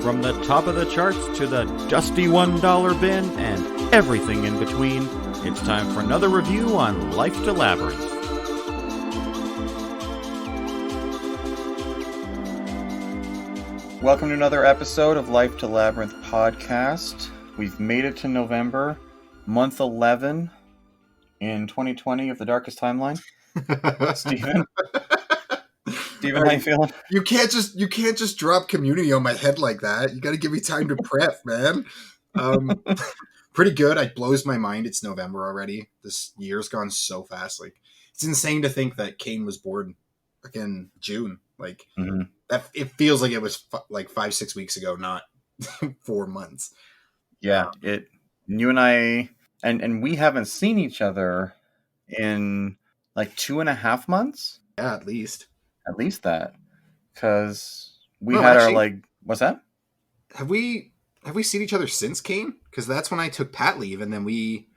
From the top of the charts to the dusty $1 bin and everything in between, it's time for another review on Life to Labyrinth. Welcome to another episode of Life to Labyrinth podcast. We've made it to November, month 11 in 2020 of the darkest timeline. Steven, how you feeling? You can't just drop Community on my head like that. You got to give me time to prep, man. Pretty good. It blows my mind. It's November already. This year's gone so fast. Like, it's insane to think that Kane was born in June. Like, that it feels like it was like 5-6 weeks ago, not 4 months. Yeah, you and I, and we haven't seen each other in like 2.5 months. Yeah, at least that, because our what's that? Have we seen each other since Kane? Because that's when I took pat leave, and then we.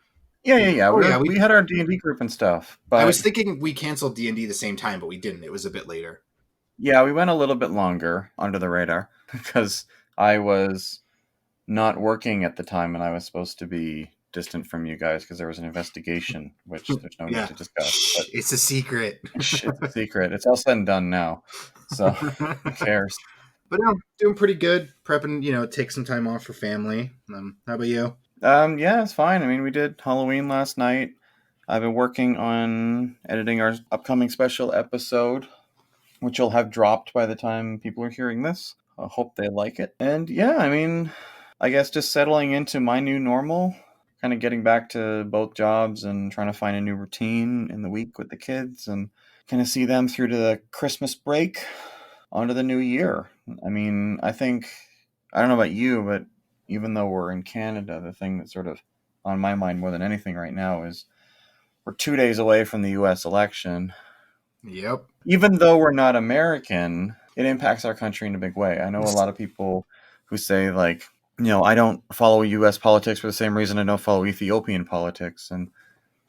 Yeah. We had our D&D group and stuff. But I was thinking we canceled D&D the same time, but we didn't. It was a bit later. Yeah, we went a little bit longer under the radar because I was not working at the time, and I was supposed to be distant from you guys because there was an investigation, which there's no need to discuss. But it's a secret. It's a secret. It's all said and done now, so who cares? But I'm doing pretty good. Prepping, take some time off for family. How about you? Yeah, it's fine. I mean, we did Halloween last night. I've been working on editing our upcoming special episode, which will have dropped by the time people are hearing this. I hope they like it. And yeah, I mean, I guess just settling into my new normal, kind of getting back to both jobs and trying to find a new routine in the week with the kids and kind of see them through to the Christmas break onto the new year. I mean, I don't know about you, but even though we're in Canada, the thing that's sort of on my mind more than anything right now is we're 2 days away from the U.S. election. Yep. Even though we're not American, it impacts our country in a big way. I know a lot of people who say, like, I don't follow U.S. politics for the same reason I don't follow Ethiopian politics. And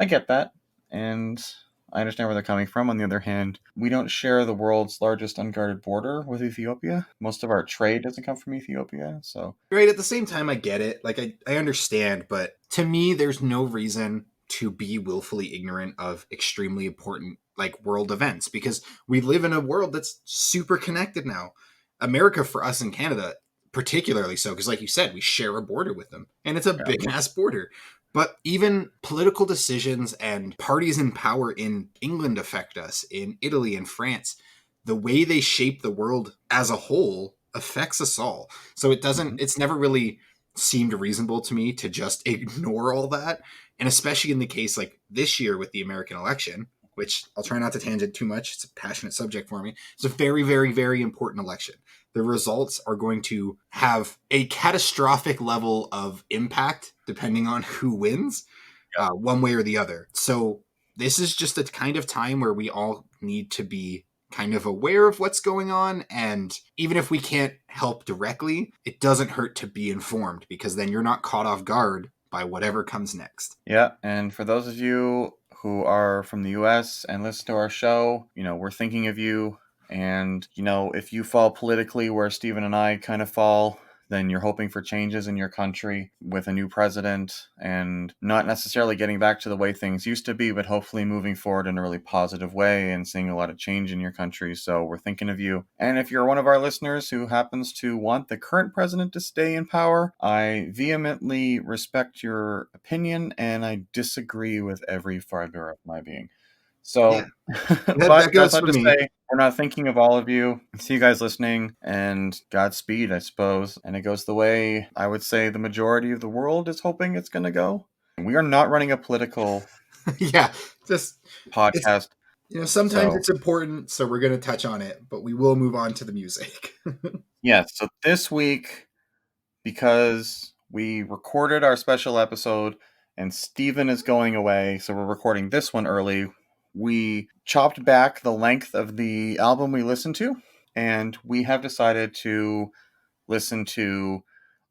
I get that. And I understand where they're coming from. On the other hand, we don't share the world's largest unguarded border with Ethiopia. Most of our trade doesn't come from Ethiopia. So, right, at the same time, I get it. Like, I understand. But to me, there's no reason to be willfully ignorant of extremely important world events, because we live in a world that's super connected now. America, for us in Canada, particularly so, because like you said, we share a border with them, and it's a big ass border. But even political decisions and parties in power in England affect us, in Italy and France. The way they shape the world as a whole affects us all. So it's never really seemed reasonable to me to just ignore all that. And especially in the case like this year with the American election, which I'll try not to tangent too much. It's a passionate subject for me. It's a very, very, very important election. The results are going to have a catastrophic level of impact depending on who wins, one way or the other. So this is just a kind of time where we all need to be kind of aware of what's going on. And even if we can't help directly, it doesn't hurt to be informed, because then you're not caught off guard by whatever comes next. Yeah, and for those of you who are from the U.S. and listen to our show, we're thinking of you. And, if you fall politically where Steven and I kind of fall, then you're hoping for changes in your country with a new president and not necessarily getting back to the way things used to be, but hopefully moving forward in a really positive way and seeing a lot of change in your country. So we're thinking of you. And if you're one of our listeners who happens to want the current president to stay in power, I vehemently respect your opinion and I disagree with every fiber of my being. So, yeah. But that goes that's not for to me. say we're not thinking of all of you. See you guys listening, and Godspeed, I suppose. And it goes the way I would say the majority of the world is hoping it's going to go. We are not running a political podcast. Sometimes it's important, so we're going to touch on it, but we will move on to the music. Yeah, so this week, because we recorded our special episode and Steven is going away, so we're recording this one early. We chopped back the length of the album we listened to, and we have decided to listen to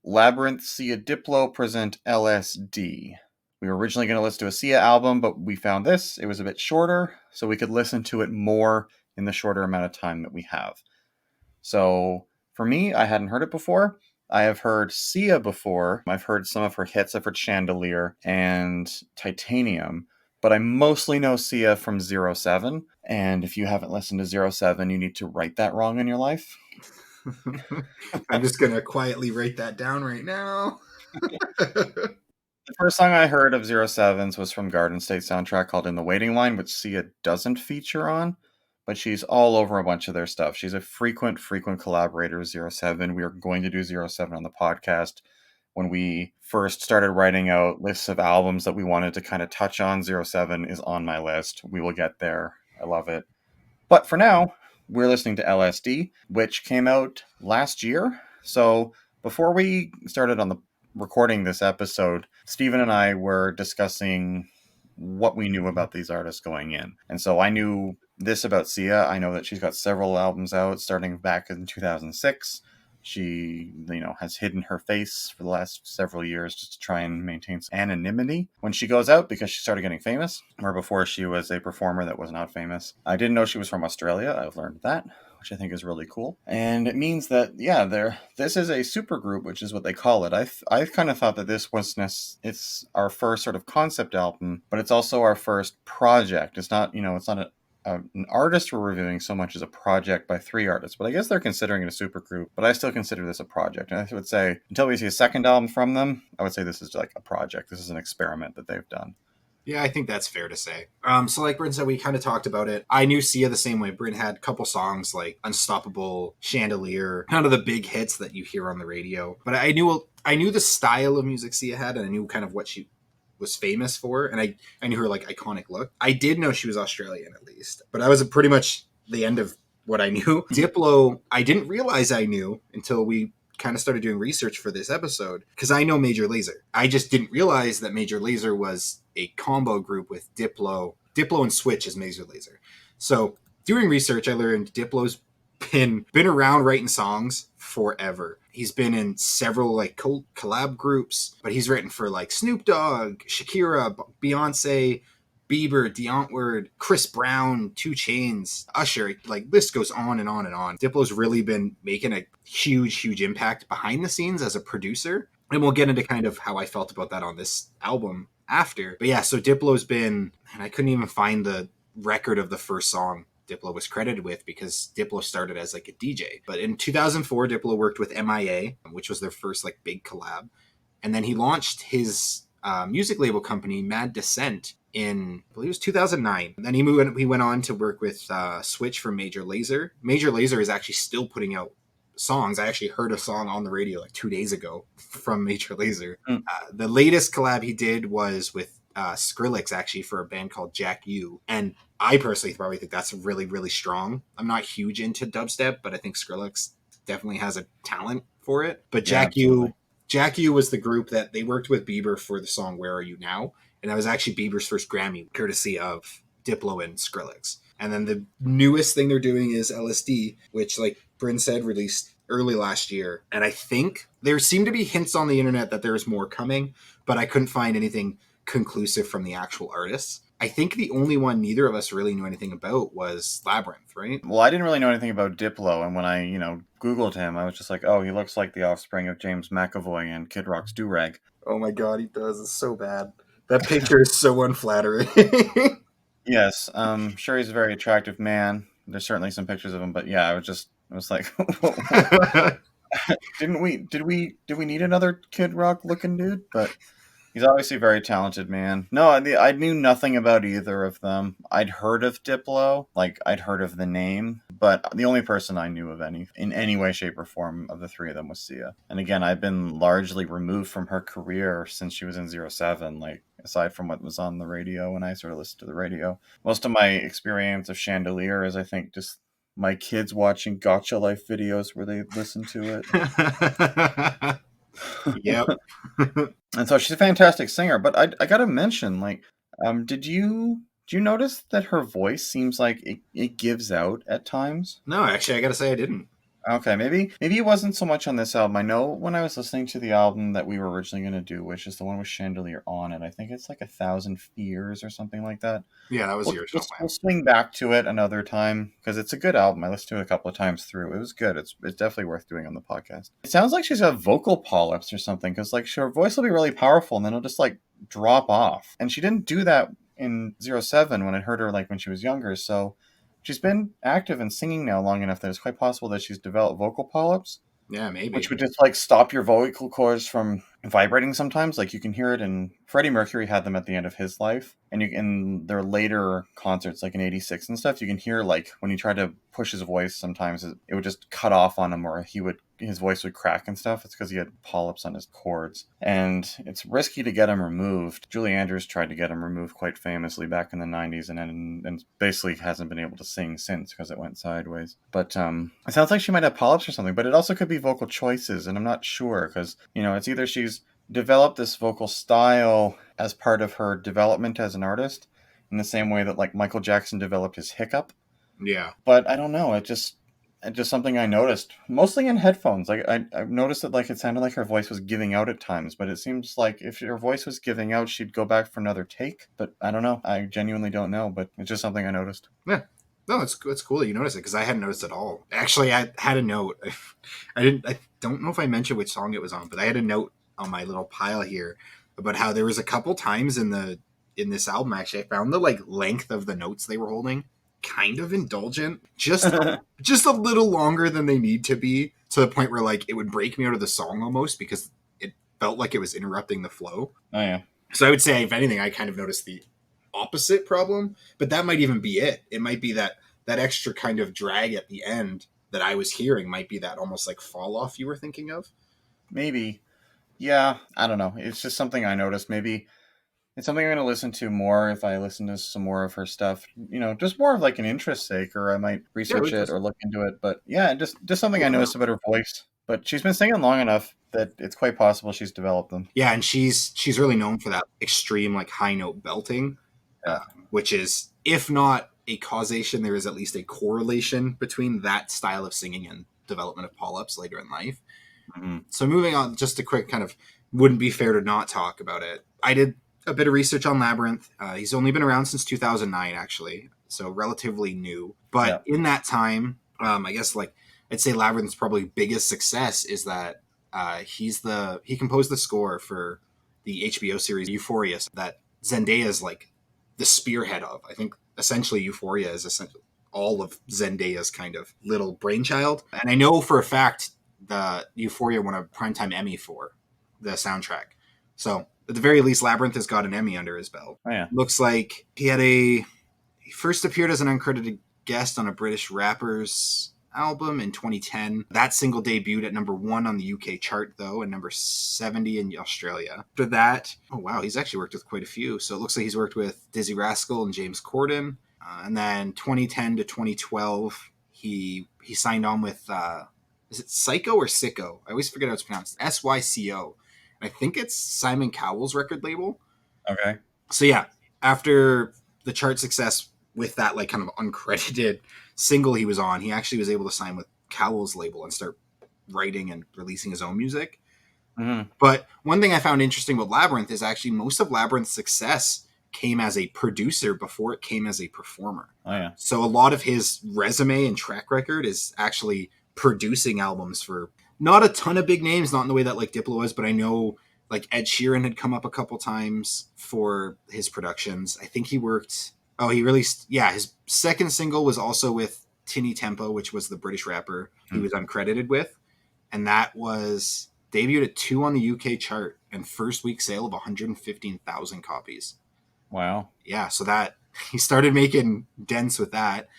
Labrinth, Sia Diplo Present, LSD. We were originally going to listen to a Sia album, but we found this. It was a bit shorter, so we could listen to it more in the shorter amount of time that we have. So, for me, I hadn't heard it before. I have heard Sia before. I've heard some of her hits. I've heard Chandelier and Titanium. But I mostly know Sia from Zero 07. And if you haven't listened to Zero 07, you need to right that wrong in your life. I'm just going to quietly write that down right now. The first song I heard of Zero 07's was from Garden State soundtrack called In the Waiting Line, which Sia doesn't feature on, but she's all over a bunch of their stuff. She's a frequent collaborator with Zero 07. We are going to do Zero 07 on the podcast. When we first started writing out lists of albums that we wanted to kind of touch on, Zero 07 is on my list. We will get there. I love it. But for now, we're listening to LSD, which came out last year. So before we started on the recording this episode, Stephen and I were discussing what we knew about these artists going in. And so I knew this about Sia. I know that she's got several albums out starting back in 2006. She, has hidden her face for the last several years just to try and maintain some anonymity when she goes out because she started getting famous, where before she was a performer that was not famous. I didn't know she was from Australia. I've learned that, which I think is really cool. And it means that, this is a supergroup, which is what they call it. I kind of thought that it's our first sort of concept album, but it's also our first project. It's not, it's not an artist we're reviewing so much as a project by 3 artists, but I guess they're considering it a supergroup, but I still consider this a project. And I would say until we see a second album from them, I would say this is like a project. This is an experiment that they've done. Yeah, I think that's fair to say. So like Bryn said, we kind of talked about it. I knew Sia the same way. Bryn had a couple songs like Unstoppable, Chandelier, kind of the big hits that you hear on the radio. But I knew the style of music Sia had, and I knew kind of what she was famous for, and I knew her like iconic look. I did know she was Australian at least, but I was pretty much the end of what I knew. Diplo, I didn't realize I knew until we kind of started doing research for this episode, because I know Major Lazer. I just didn't realize that Major Lazer was a combo group with Diplo and Switch as Major Lazer. So doing research, I learned Diplo's been around writing songs forever. He's been in several like collab groups, but he's written for like Snoop Dogg, Shakira, Beyonce, Bieber, Deontay, Chris Brown, 2 Chainz, Usher, like list goes on and on and on. Diplo's really been making a huge impact behind the scenes as a producer. And we'll get into kind of how I felt about that on this album after. But yeah, so Diplo's been, and I couldn't even find the record of the first song Diplo was credited with because Diplo started as like a DJ. But in 2004, Diplo worked with MIA, which was their first like big collab. And then he launched his music label company, Mad Descent, in, I believe it was 2009. And then he went on to work with Switch for Major Lazer. Major Lazer is actually still putting out songs. I actually heard a song on the radio like 2 days ago from Major Lazer. The latest collab he did was with Skrillex, actually, for a band called Jack U. And I personally probably think that's really, really strong. I'm not huge into dubstep, but I think Skrillex definitely has a talent for it. But Jack U was the group that they worked with Bieber for the song Where Are You Now? And that was actually Bieber's first Grammy, courtesy of Diplo and Skrillex. And then the newest thing they're doing is LSD, which, like Bryn said, released early last year. And I think there seem to be hints on the internet that there's more coming, but I couldn't find anything conclusive from the actual artists. I think the only one neither of us really knew anything about was Labyrinth, right? Well, I didn't really know anything about Diplo, and when I, Googled him, I was just like, oh, he looks like the offspring of James McAvoy and Kid Rock's Do-Rag. Oh my god, he does. It's so bad. That picture is so unflattering. Yes, sure he's a very attractive man. There's certainly some pictures of him, but yeah, I was like, did we need another Kid Rock looking dude? But he's obviously a very talented man. No, I knew nothing about either of them. I'd heard of Diplo, like I'd heard of the name, but the only person I knew of in any way, shape, or form of the 3 of them was Sia. And again, I've been largely removed from her career since she was in 07, like aside from what was on the radio when I sort of listened to the radio. Most of my experience of Chandelier is, I think, just my kids watching Gotcha Life videos where they listen to it. Yep. And so she's a fantastic singer, but I gotta mention, like, did you notice that her voice seems like it gives out at times? No, actually, I gotta say I didn't. Okay, maybe it wasn't so much on this album. I know when I was listening to the album that we were originally going to do, which is the one with Chandelier on it. I think it's like 1,000 Fears or something like that. Yeah, that was the We'll, original we'll, plan. we'll swing back to it another time because it's a good album. I listened to it a couple of times through. It was good. It's definitely worth doing on the podcast. It sounds like she's got vocal polyps or something because like her voice will be really powerful and then it'll just like drop off. And she didn't do that in 07 when I heard her like when she was younger. So she's been active and singing now long enough that it's quite possible that she's developed vocal polyps, Yeah, maybe. which would just like stop your vocal cords from vibrating sometimes. Like you can hear it, and Freddie Mercury had them at the end of his life, and you in their later concerts, like in '86 and stuff, you can hear like when he tried to push his voice, sometimes it would just cut off on him, or his voice would crack and stuff. It's because he had polyps on his cords, and it's risky to get them removed. Julie Andrews tried to get them removed quite famously back in the '90s, and basically hasn't been able to sing since because it went sideways. But it sounds like she might have polyps or something, but it also could be vocal choices, and I'm not sure because it's either she's developed this vocal style as part of her development as an artist, in the same way that like Michael Jackson developed his hiccup. Yeah. But I don't know. It's just something I noticed, mostly in headphones. Like I've noticed that like it sounded like her voice was giving out at times, but it seems like if her voice was giving out, she'd go back for another take. But I don't know. I genuinely don't know. But it's just something I noticed. Yeah. No, it's cool that you noticed it because I hadn't noticed it at all. Actually, I had a note. I don't know if I mentioned which song it was on, but I had a note on my little pile here about how there was a couple times in this album. Actually, I found the like length of the notes they were holding kind of indulgent, just a little longer than they need to be, to the point where like it would break me out of the song almost because it felt like it was interrupting the flow. Oh yeah. So I would say, if anything, I kind of noticed the opposite problem, but that might even be it. It might be that extra kind of drag at the end that I was hearing might be that almost like fall off you were thinking of. Maybe. Yeah. I don't know. It's just something I noticed. Maybe it's something I'm going to listen to more if I listen to some more of her stuff. Just more of like an interest sake, or I might Yeah, research it or look into it. But yeah, just something I noticed about her voice. But she's been singing long enough that it's quite possible she's developed them. yeah, and she's really known for that extreme like high note belting, Yeah. which is, if not a causation, there is at least a correlation between that style of singing and development of polyps later in life. Mm-hmm. So moving on, just a quick kind of, wouldn't be fair to not talk about it. I did a bit of research on Labyrinth. He's only been around since 2009, actually, so relatively new. But in that time, I guess like I'd say Labyrinth's probably biggest success is that he composed the score for the HBO series Euphoria that Zendaya's like the spearhead of. I think essentially Euphoria is essentially all of Zendaya's kind of little brainchild. And I know for a fact the Euphoria won a Primetime Emmy for the soundtrack. So at the very least, Labyrinth has got an Emmy under his belt. Oh yeah. Looks like he first appeared as an uncredited guest on a British rapper's album in 2010. That single debuted at number 1 on the UK chart, though, and number 70 in Australia. After that, oh wow, he's actually worked with quite a few. So it looks like he's worked with Dizzy Rascal and James Corden. And then 2010 to 2012, he signed on with, is it Psycho or Sicko? I always forget how it's pronounced. SYCO. I think it's Simon Cowell's record label. Okay. So yeah, after the chart success with that like kind of uncredited single he was on, he actually was able to sign with Cowell's label and start writing and releasing his own music. Mm-hmm. But one thing I found interesting about Labyrinth is actually most of Labyrinth's success came as a producer before it came as a performer. Oh yeah. So a lot of his resume and track record is actually producing albums for not a ton of big names, not in the way that like Diplo was, but I know like Ed Sheeran had come up a couple times for his productions. I think he released, his second single was also with Tinny Tempo, which was the British rapper he was uncredited with. And that was debuted at 2 on the UK chart and first week sale of 115,000 copies. Wow. Yeah, so that he started making dents with that.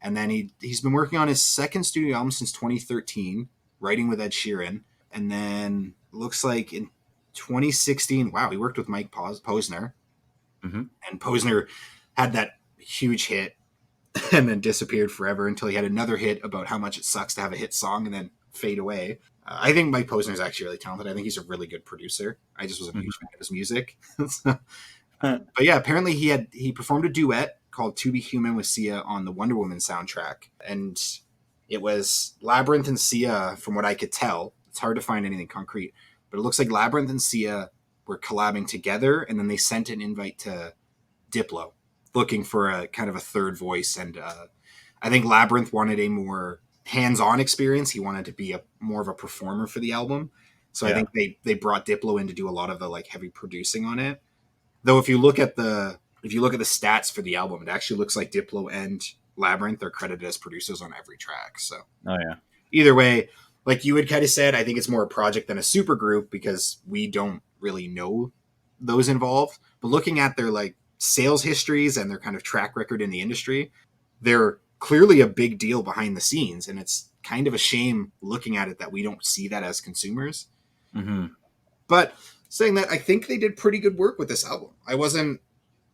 And then he's been working on his second studio album since 2013, writing with Ed Sheeran. And then looks like in 2016, wow, he worked with Mike Posner. Mm-hmm. And Posner had that huge hit and then disappeared forever until he had another hit about how much it sucks to have a hit song and then fade away. I think Mike Posner is actually really talented. I think he's a really good producer. I just wasn't a huge fan of his music. But yeah, apparently he performed a duet called To Be Human with Sia on the Wonder Woman soundtrack. And It was Labyrinth and Sia, from what I could tell. It's hard to find anything concrete, but it looks like Labyrinth and Sia were collabing together, and then they sent an invite to Diplo, looking for a kind of a third voice. And I think Labyrinth wanted a more hands-on experience. He wanted to be a more of a performer for the album. So I Yeah. think they brought Diplo in to do a lot of the like heavy producing on it. Though if you look at the stats for the album, it actually looks like Diplo and Labyrinth are credited as producers on every track. So Oh yeah. either way, like you had kind of said, I think it's more a project than a super group because we don't really know those involved. But looking at their like sales histories and their kind of track record in the industry, they're clearly a big deal behind the scenes. And it's kind of a shame looking at it that we don't see that as consumers. Hmm. But saying that, I think they did pretty good work with this album. I wasn't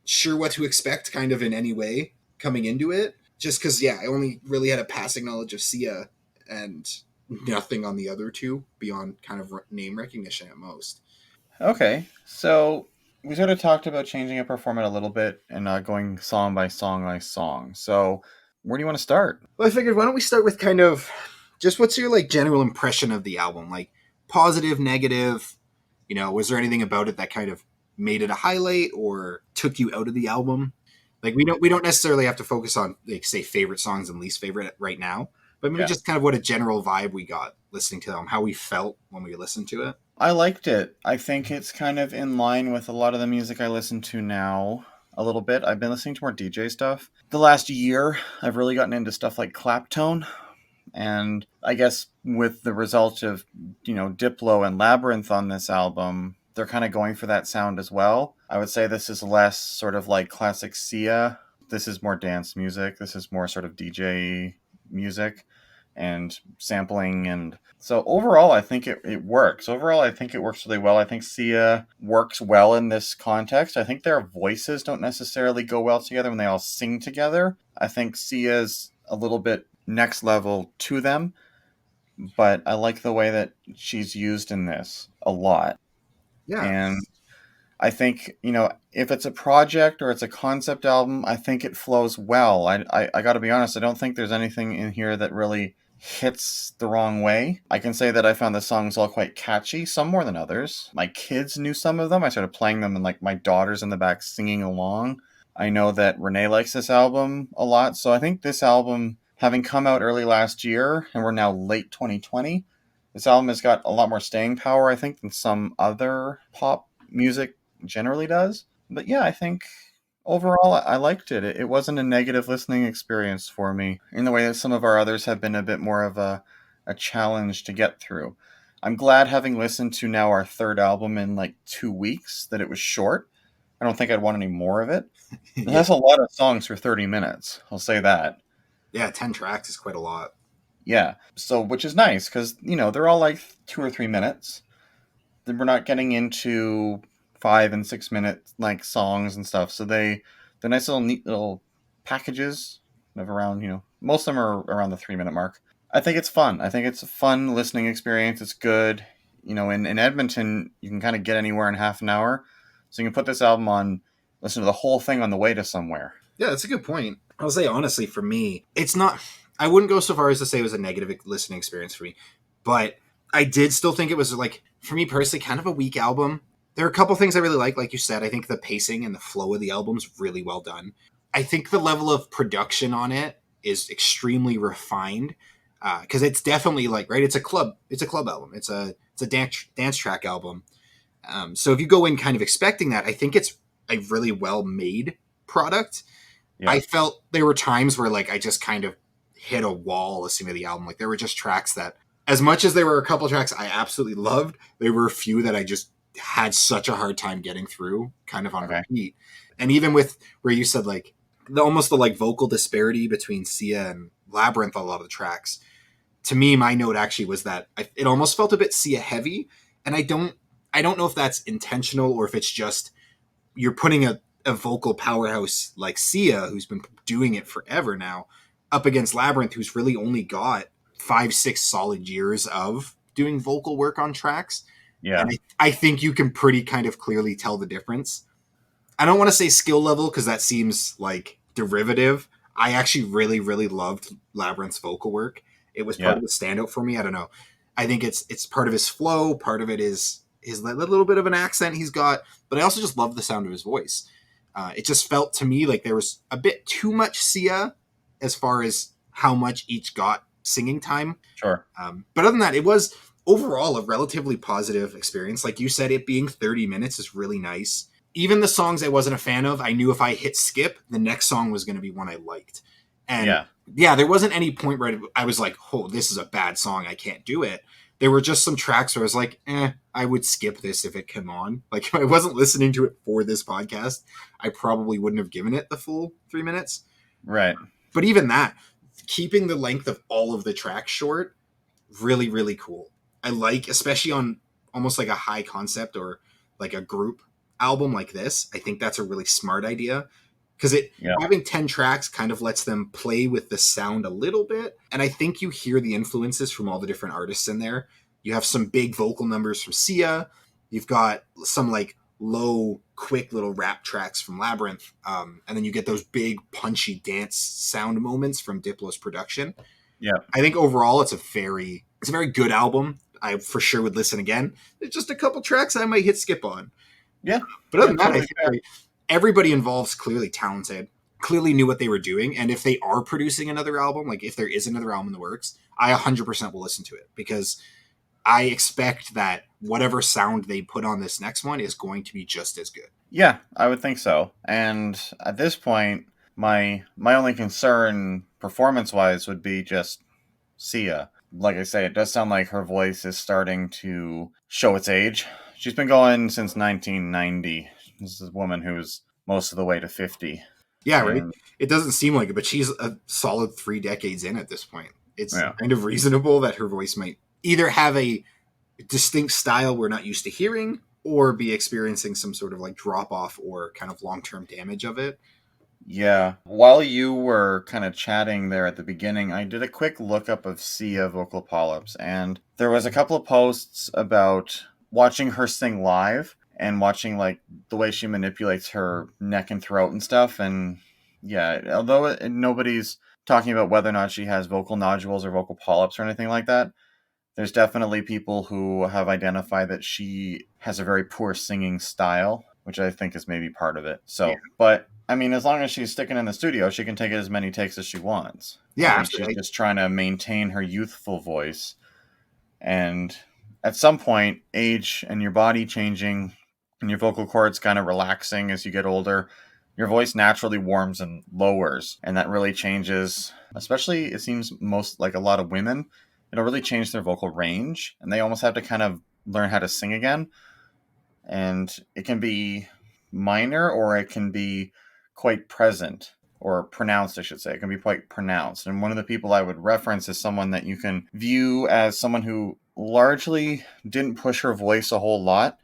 sure what to expect kind of in any way coming into it. Just because, yeah, I only really had a passing knowledge of Sia and nothing on the other two beyond kind of name recognition at most. Okay, so we sort of talked about changing up our format a little bit and going song by song by song. So where do you want to start? Well, I figured, why don't we start with kind of just what's your like general impression of the album? Like positive, negative, was there anything about it that kind of made it a highlight or took you out of the album? Like we don't necessarily have to focus on like say favorite songs and least favorite right now, but maybe Yeah. just kind of what a general vibe we got listening to them, how we felt when we listened to it. I liked it. I think it's kind of in line with a lot of the music I listen to now a little bit. I've been listening to more DJ stuff. The last year, I've really gotten into stuff like Claptone. And I guess with the result of, Diplo and Labyrinth on this album, they're kind of going for that sound as well. I would say this is less sort of like classic Sia. This is more dance music. This is more sort of DJ music and sampling. And so overall, I think it works. Overall, I think it works really well. I think Sia works well in this context. I think their voices don't necessarily go well together when they all sing together. I think Sia's a little bit next level to them, but I like the way that she's used in this a lot. Yeah. And I think, if it's a project or it's a concept album, I think it flows well. I got to be honest, I don't think there's anything in here that really hits the wrong way. I can say that I found the songs all quite catchy, some more than others. My kids knew some of them. I started playing them and like my daughter's in the back singing along. I know that Renee likes this album a lot, so I think this album, having come out early last year and we're now late 2020, this album has got a lot more staying power, I think, than some other pop music generally does. But yeah, I think overall I liked it. It wasn't a negative listening experience for me in the way that some of our others have been a bit more of a challenge to get through. I'm glad, having listened to now our third album in like 2 weeks, that it was short. I don't think I'd want any more of it. It Yeah. has a lot of songs for 30 minutes. I'll say that. Yeah, 10 tracks is quite a lot. Yeah. So, which is nice because, they're all like 2 or 3 minutes. Then we're not getting into 5 and 6 minute like songs and stuff. So they're nice little neat little packages of around, most of them are around the 3 minute mark. I think it's fun. I think it's a fun listening experience. It's good. In Edmonton, you can kind of get anywhere in half an hour. So you can put this album on, listen to the whole thing on the way to somewhere. Yeah, that's a good point. I'll say honestly, for me, it's not. I wouldn't go so far as to say it was a negative listening experience for me, but I did still think it was like, for me personally, kind of a weak album. There are a couple things I really like you said. I think the pacing and the flow of the album's really well done. I think the level of production on it is extremely refined because it's definitely like right. It's a club album. It's a dance track album. So if you go in kind of expecting that, I think it's a really well made product. Yeah. I felt there were times where like I just kind of hit a wall listening to the album. Like there were just tracks that, as much as there were a couple tracks I absolutely loved, there were a few that I just had such a hard time getting through, kind of on Okay. repeat. And even with where you said like almost the like vocal disparity between Sia and Labyrinth on a lot of the tracks. To me, my note actually was that it almost felt a bit Sia heavy, and I don't know if that's intentional or if it's just you're putting a vocal powerhouse like Sia, who's been doing it forever now, up against Labyrinth, who's really only got 5-6 solid years of doing vocal work on tracks. Yeah. And I think you can pretty kind of clearly tell the difference. I don't want to say skill level because that seems like derivative. I actually really, really loved Labyrinth's vocal work. It was part Yeah, of the standout for me. I don't know. I think it's part of his flow. Part of it is his little bit of an accent he's got. But I also just love the sound of his voice. It just felt to me like there was a bit too much Sia as far as how much each got singing time. sure. But other than that, it was overall a relatively positive experience. Like you said, it being 30 minutes is really nice. Even the songs I wasn't a fan of, I knew if I hit skip, the next song was going to be one I liked. And Yeah, yeah, there wasn't any point where I was like, oh, this is a bad song. I can't do it. There were just some tracks where I was like, I would skip this if it came on. Like, if I wasn't listening to it for this podcast, I probably wouldn't have given it the full 3 minutes. right. But even that, keeping the length of all of the tracks short, really, really cool. I like, especially on almost like a high concept or like a group album like this, I think that's a really smart idea because it Yeah, having 10 tracks kind of lets them play with the sound a little bit. And I think you hear the influences from all the different artists in there. You have some big vocal numbers from Sia. You've got some like low, quick little rap tracks from Labyrinth. And then you get those big, punchy dance sound moments from Diplo's production. yeah, I think overall it's a very good album. I for sure would listen again. There's just a couple tracks I might hit skip on. yeah, But other yeah. than that, I Totally think fair. everybody involved's clearly talented, clearly knew what they were doing. And if they are producing another album, like if there is another album in the works, I 100% will listen to it because I expect that whatever sound they put on this next one is going to be just as good. Yeah, I would think so. And at this point, my only concern performance wise would be just Sia. Like I say, it does sound like her voice is starting to show its age. She's been going since 1990. This is a woman who's most of the way to 50. Yeah, right. And It doesn't seem like it, but she's a solid 3 decades in at this point. It's yeah. kind of reasonable that her voice might either have a distinct style we're not used to hearing or be experiencing some sort of like drop off or kind of long term damage of it. Yeah. While you were kind of chatting there at the beginning, I did a quick lookup of Sia vocal polyps, and there was a couple of posts about watching her sing live and watching like the way she manipulates her neck and throat and stuff. And yeah, although nobody's talking about whether or not she has vocal nodules or vocal polyps or anything like that, there's definitely people who have identified that she has a very poor singing style, which I think is maybe part of it. Yeah. So, but I mean, as long as she's sticking in the studio, she can take as many takes as she wants. I Yeah, think she's absolutely. just trying to maintain her youthful voice. And at some point, age and your body changing and your vocal cords kind of relaxing as you get older, your voice naturally warms and lowers. And that really changes, especially it seems most like a lot of women, it'll really change their vocal range. And they almost have to kind of learn how to sing again. And it can be minor or it can be quite present or pronounced, I should say. It can be quite pronounced. And one of the people I would reference is someone that you can view as someone who largely didn't push her voice a whole lot,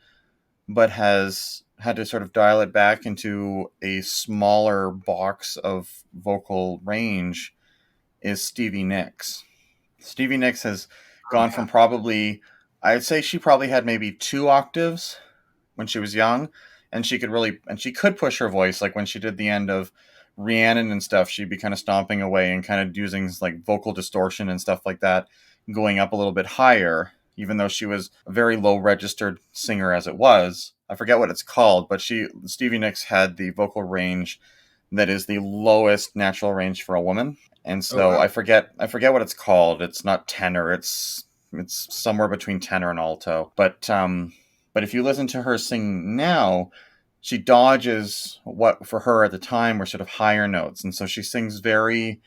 but has had to sort of dial it back into a smaller box of vocal range is Stevie Nicks. Stevie Nicks has Oh, gone yeah. from probably, I'd say she probably had maybe 2 octaves when she was young, and she could push her voice. Like when she did the end of Rhiannon and stuff, she'd be kind of stomping away and kind of using like vocal distortion and stuff like that, going up a little bit higher, even though she was a very low registered singer as it was. I forget what it's called, but Stevie Nicks had the vocal range that is the lowest natural range for a woman. And Oh, so wow. I forget what it's called. It's not tenor. It's somewhere between tenor and alto. But if you listen to her sing now, she dodges what for her at the time were sort of higher notes, and so she sings very,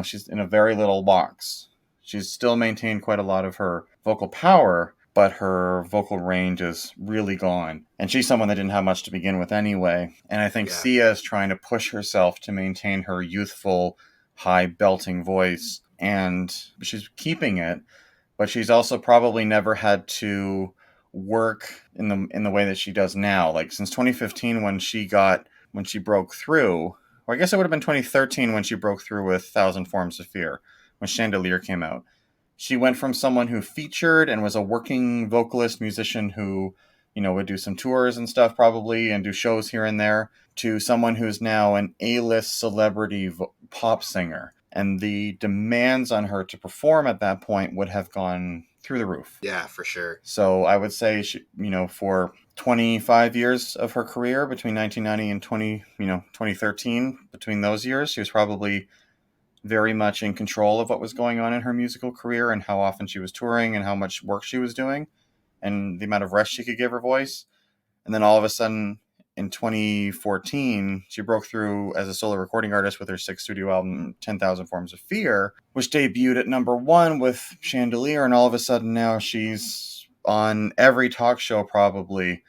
she's in a very little box. She's still maintained quite a lot of her vocal power, but her vocal range is really gone. And she's someone that didn't have much to begin with anyway. And I think Yeah. Sia is trying to push herself to maintain her youthful, high belting voice, and she's keeping it, but she's also probably never had to work in the way that she does now. Like since 2015 when she broke through, or I guess it would have been 2013 when she broke through with Thousand Forms of Fear, when Chandelier came out. She went from someone who featured and was a working vocalist musician who, would do some tours and stuff probably and do shows here and there, to someone who's now an A-list celebrity pop singer. and the demands on her to perform at that point would have gone through the roof. Yeah, for sure. So I would say she, for 25 years of her career between 1990 and 2013, between those years, she was probably very much in control of what was going on in her musical career and how often she was touring and how much work she was doing and the amount of rest she could give her voice. And then all of a sudden in 2014, she broke through as a solo recording artist with her sixth studio album, 10,000 Forms of Fear, which debuted at #1 with Chandelier. And all of a sudden now she's on every talk show probably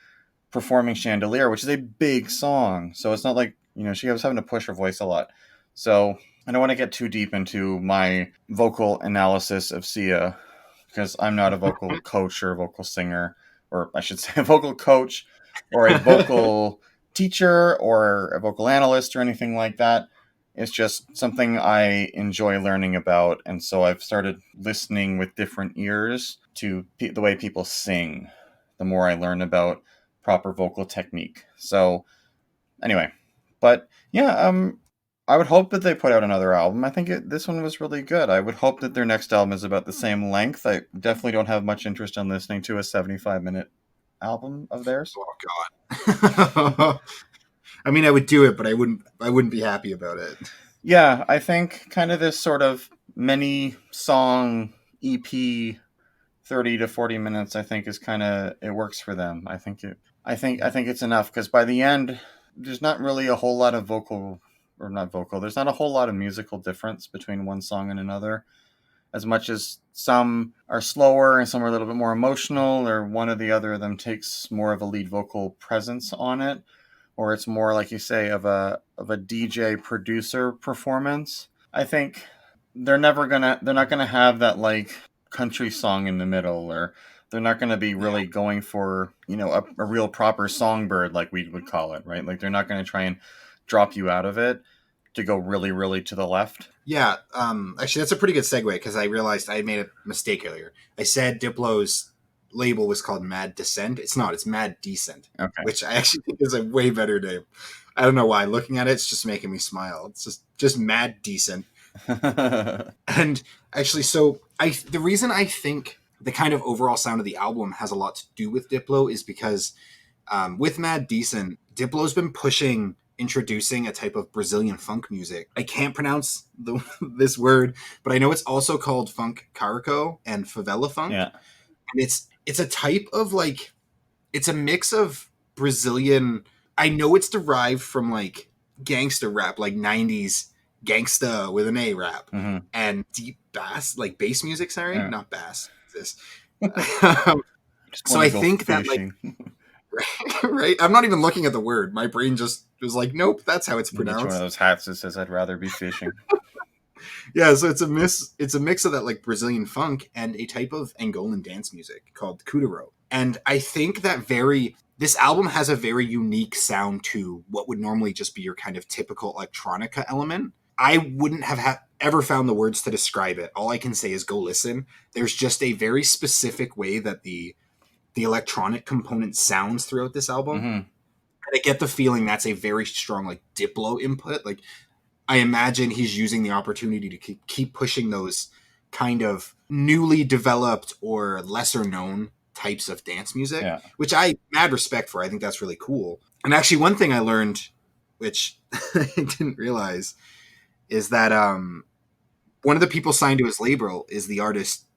performing Chandelier, which is a big song. So it's not like, she was having to push her voice a lot. So I don't want to get too deep into my vocal analysis of Sia because I'm not a vocal coach or a vocal singer, or I should say a vocal coach or a vocal teacher or a vocal analyst or anything like that. It's just something I enjoy learning about. And so I've started listening with different ears to the way people sing the more I learn about proper vocal technique. So anyway, but yeah, I would hope that they put out another album. I think this one was really good. I would hope that their next album is about the same length. I definitely don't have much interest in listening to a 75-minute album of theirs. Oh God. I mean, I would do it, but I wouldn't be happy about it. Yeah, I think kind of this sort of mini song EP, 30 to 40 minutes, I think is kind of, it works for them. I think it's enough because by the end there's not really a whole lot of there's not a whole lot of musical difference between one song and another, as much as some are slower and some are a little bit more emotional, or one or the other of them takes more of a lead vocal presence on it, or it's more, like you say, of a DJ producer performance. I think they're not gonna have that like country song in the middle, or they're not going to be really going for, a real proper songbird, like we would call it, right? Like they're not going to try and drop you out of it to go really, really to the left. Yeah. Actually, that's a pretty good segue because I realized I made a mistake earlier. I said Diplo's label was called Mad Descent. It's not. It's Mad Decent, okay. Which I actually think is a way better name. I don't know why. Looking at it, it's just making me smile. It's just Mad Decent. And actually, so the reason I think the kind of overall sound of the album has a lot to do with Diplo is because with Mad Decent, Diplo's been introducing a type of Brazilian funk music. I can't pronounce this word, but I know it's also called funk carico and favela funk. Yeah. And it's a type of like, it's a mix of Brazilian. I know it's derived from like gangster rap, like 90s gangsta with an A rap, and deep bass, like bass music. Sorry, not bass. This. So I think fishing. That like, right. I'm not even looking at the word. My brain just was like, nope, that's how it's pronounced. One of those hats that says I'd rather be fishing. Yeah, so it's a mix of that like Brazilian funk and a type of Angolan dance music called kuduro. And I think that this album has a very unique sound to what would normally just be your kind of typical electronica element. I wouldn't have ever found the words to describe it. All I can say is go listen. There's just a very specific way that the electronic component sounds throughout this album. And I get the feeling that's a very strong like Diplo input. Like I imagine he's using the opportunity to keep pushing those kind of newly developed or lesser known types of dance music, which I mad respect for. I think that's really cool. And actually one thing I learned, which I didn't realize, is that one of the people signed to his label is the artist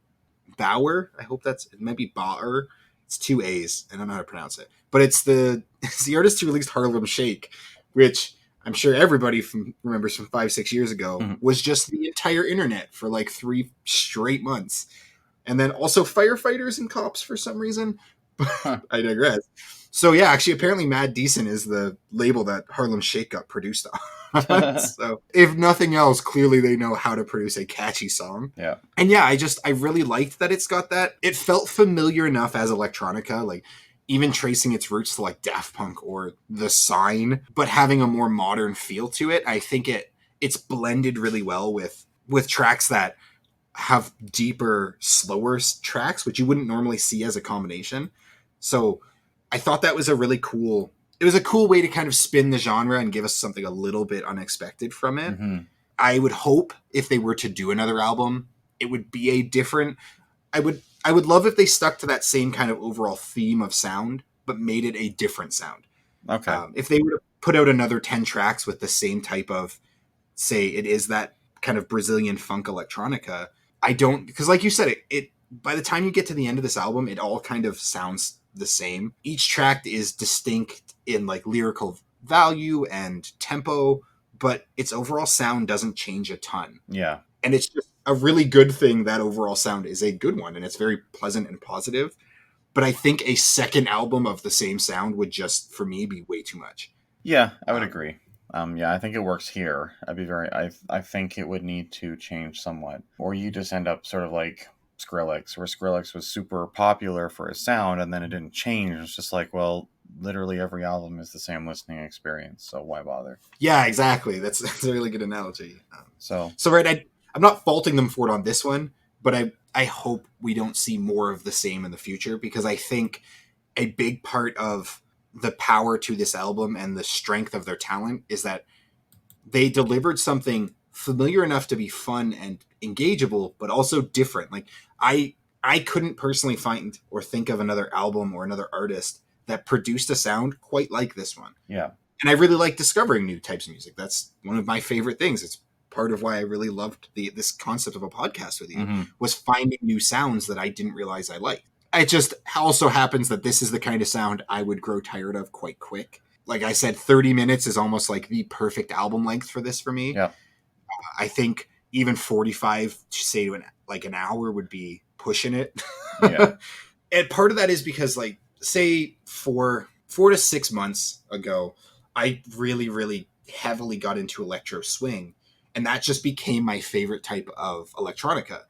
Bauer. I hope it might be Bauer. It's 2 A's. I don't know how to pronounce it. But it's the artist who released Harlem Shake, which I'm sure everybody remembers from 5-6 years ago, was just the entire internet for like 3 straight months. And then also firefighters and cops for some reason. I digress. So yeah, actually, apparently Mad Decent is the label that Harlem Shake got produced on. So if nothing else, clearly they know how to produce a catchy song. Yeah. And yeah, I really liked that it's got that. It felt familiar enough as electronica, like even tracing its roots to like Daft Punk or The Sign, but having a more modern feel to it. I think it's blended really well with tracks that have deeper, slower tracks, which you wouldn't normally see as a combination. So I thought that was a cool way to kind of spin the genre and give us something a little bit unexpected from it. I would hope if they were to do another album, it would be a different. I would love if they stuck to that same kind of overall theme of sound, but made it a different sound. Okay. If they were to put out another 10 tracks with the same type of, say, it is that kind of Brazilian funk electronica, I don't, because like you said, it by the time you get to the end of this album, it all kind of sounds the same. Each track is distinct in like lyrical value and tempo, but its overall sound doesn't change a ton. Yeah. And it's just a really good thing that overall sound is a good one and it's very pleasant and positive. But I think a second album of the same sound would just, for me, be way too much. Yeah, I would agree. Yeah, I think it works here. I think it would need to change somewhat. Or you just end up sort of like Skrillex, where Skrillex was super popular for his sound and then it didn't change. It's just like, well, literally every album is the same listening experience, so why bother? Yeah, exactly. That's a really good analogy. So Right, I'm not faulting them for it on this one, but I hope we don't see more of the same in the future, because I think a big part of the power to this album and the strength of their talent is that they delivered something familiar enough to be fun and engageable, but also different. Like I couldn't personally find or think of another album or another artist that produced a sound quite like this one. yeah. And I really like discovering new types of music. That's one of my favorite things. It's part of why I really loved this concept of a podcast with you, Mm-hmm. was finding new sounds that I didn't realize I liked. It just also happens that this is the kind of sound I would grow tired of quite quick. Like I said, 30 minutes is almost like the perfect album length for this for me. Yeah. I think even 45, say to an hour would be pushing it. Yeah. And part of that is because, like, say 4 to 6 months ago, I really, really heavily got into electro swing, and that just became my favorite type of electronica.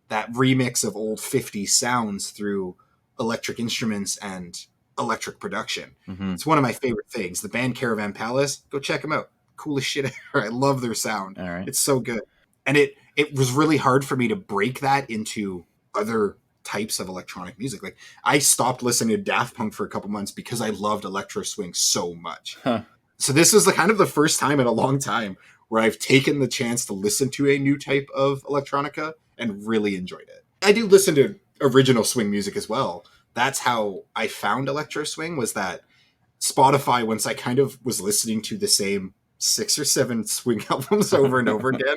That remix of old 50s sounds through electric instruments and electric production. Mm-hmm. It's one of my favorite things. The band Caravan Palace, go check them out. Coolest shit ever. I love their sound. All right. It's so good. And it was really hard for me to break that into other types of electronic music. Like, I stopped listening to Daft Punk for a couple months because I loved electro swing so much. Huh. So this was kind of the first time in a long time where I've taken the chance to listen to a new type of electronica and really enjoyed it. I do listen to original swing music as well. That's how I found electro swing, was that Spotify, once I kind of was listening to the same 6 or 7 swing albums over and over again,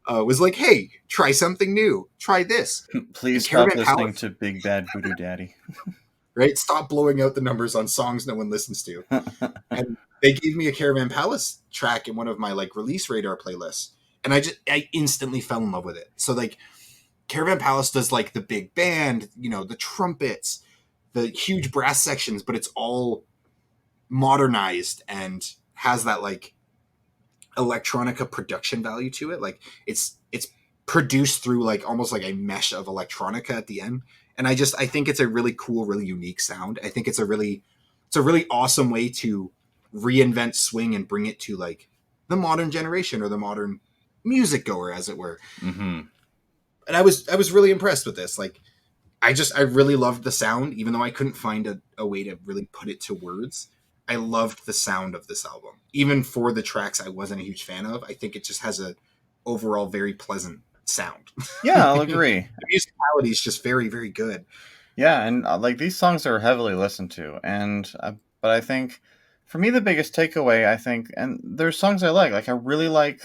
was like, hey, try something new. Try this. Please Caravan stop listening Palace. to Big Bad Voodoo Daddy. Right? Stop blowing out the numbers on songs no one listens to. And they gave me a Caravan Palace track in one of my like release radar playlists, and I instantly fell in love with it. So like Caravan Palace does like the big band, the trumpets, the huge brass sections, but it's all modernized and has that like electronica production value to it. Like it's produced through like almost like a mesh of electronica at the end. And I think it's a really cool, really unique sound. I think it's a really awesome way to reinvent swing and bring it to like the modern generation, or the modern music goer, as it were. Mm-hmm. And I was really impressed with this. Like, I really loved the sound, even though I couldn't find a way to really put it to words. I loved the sound of this album. Even for the tracks I wasn't a huge fan of, I think it just has a overall very pleasant sound. Yeah, I'll agree. The musicality is just very, very good. Yeah, and like these songs are heavily listened to, and but I think for me the biggest takeaway, I think, and there's songs I like I really like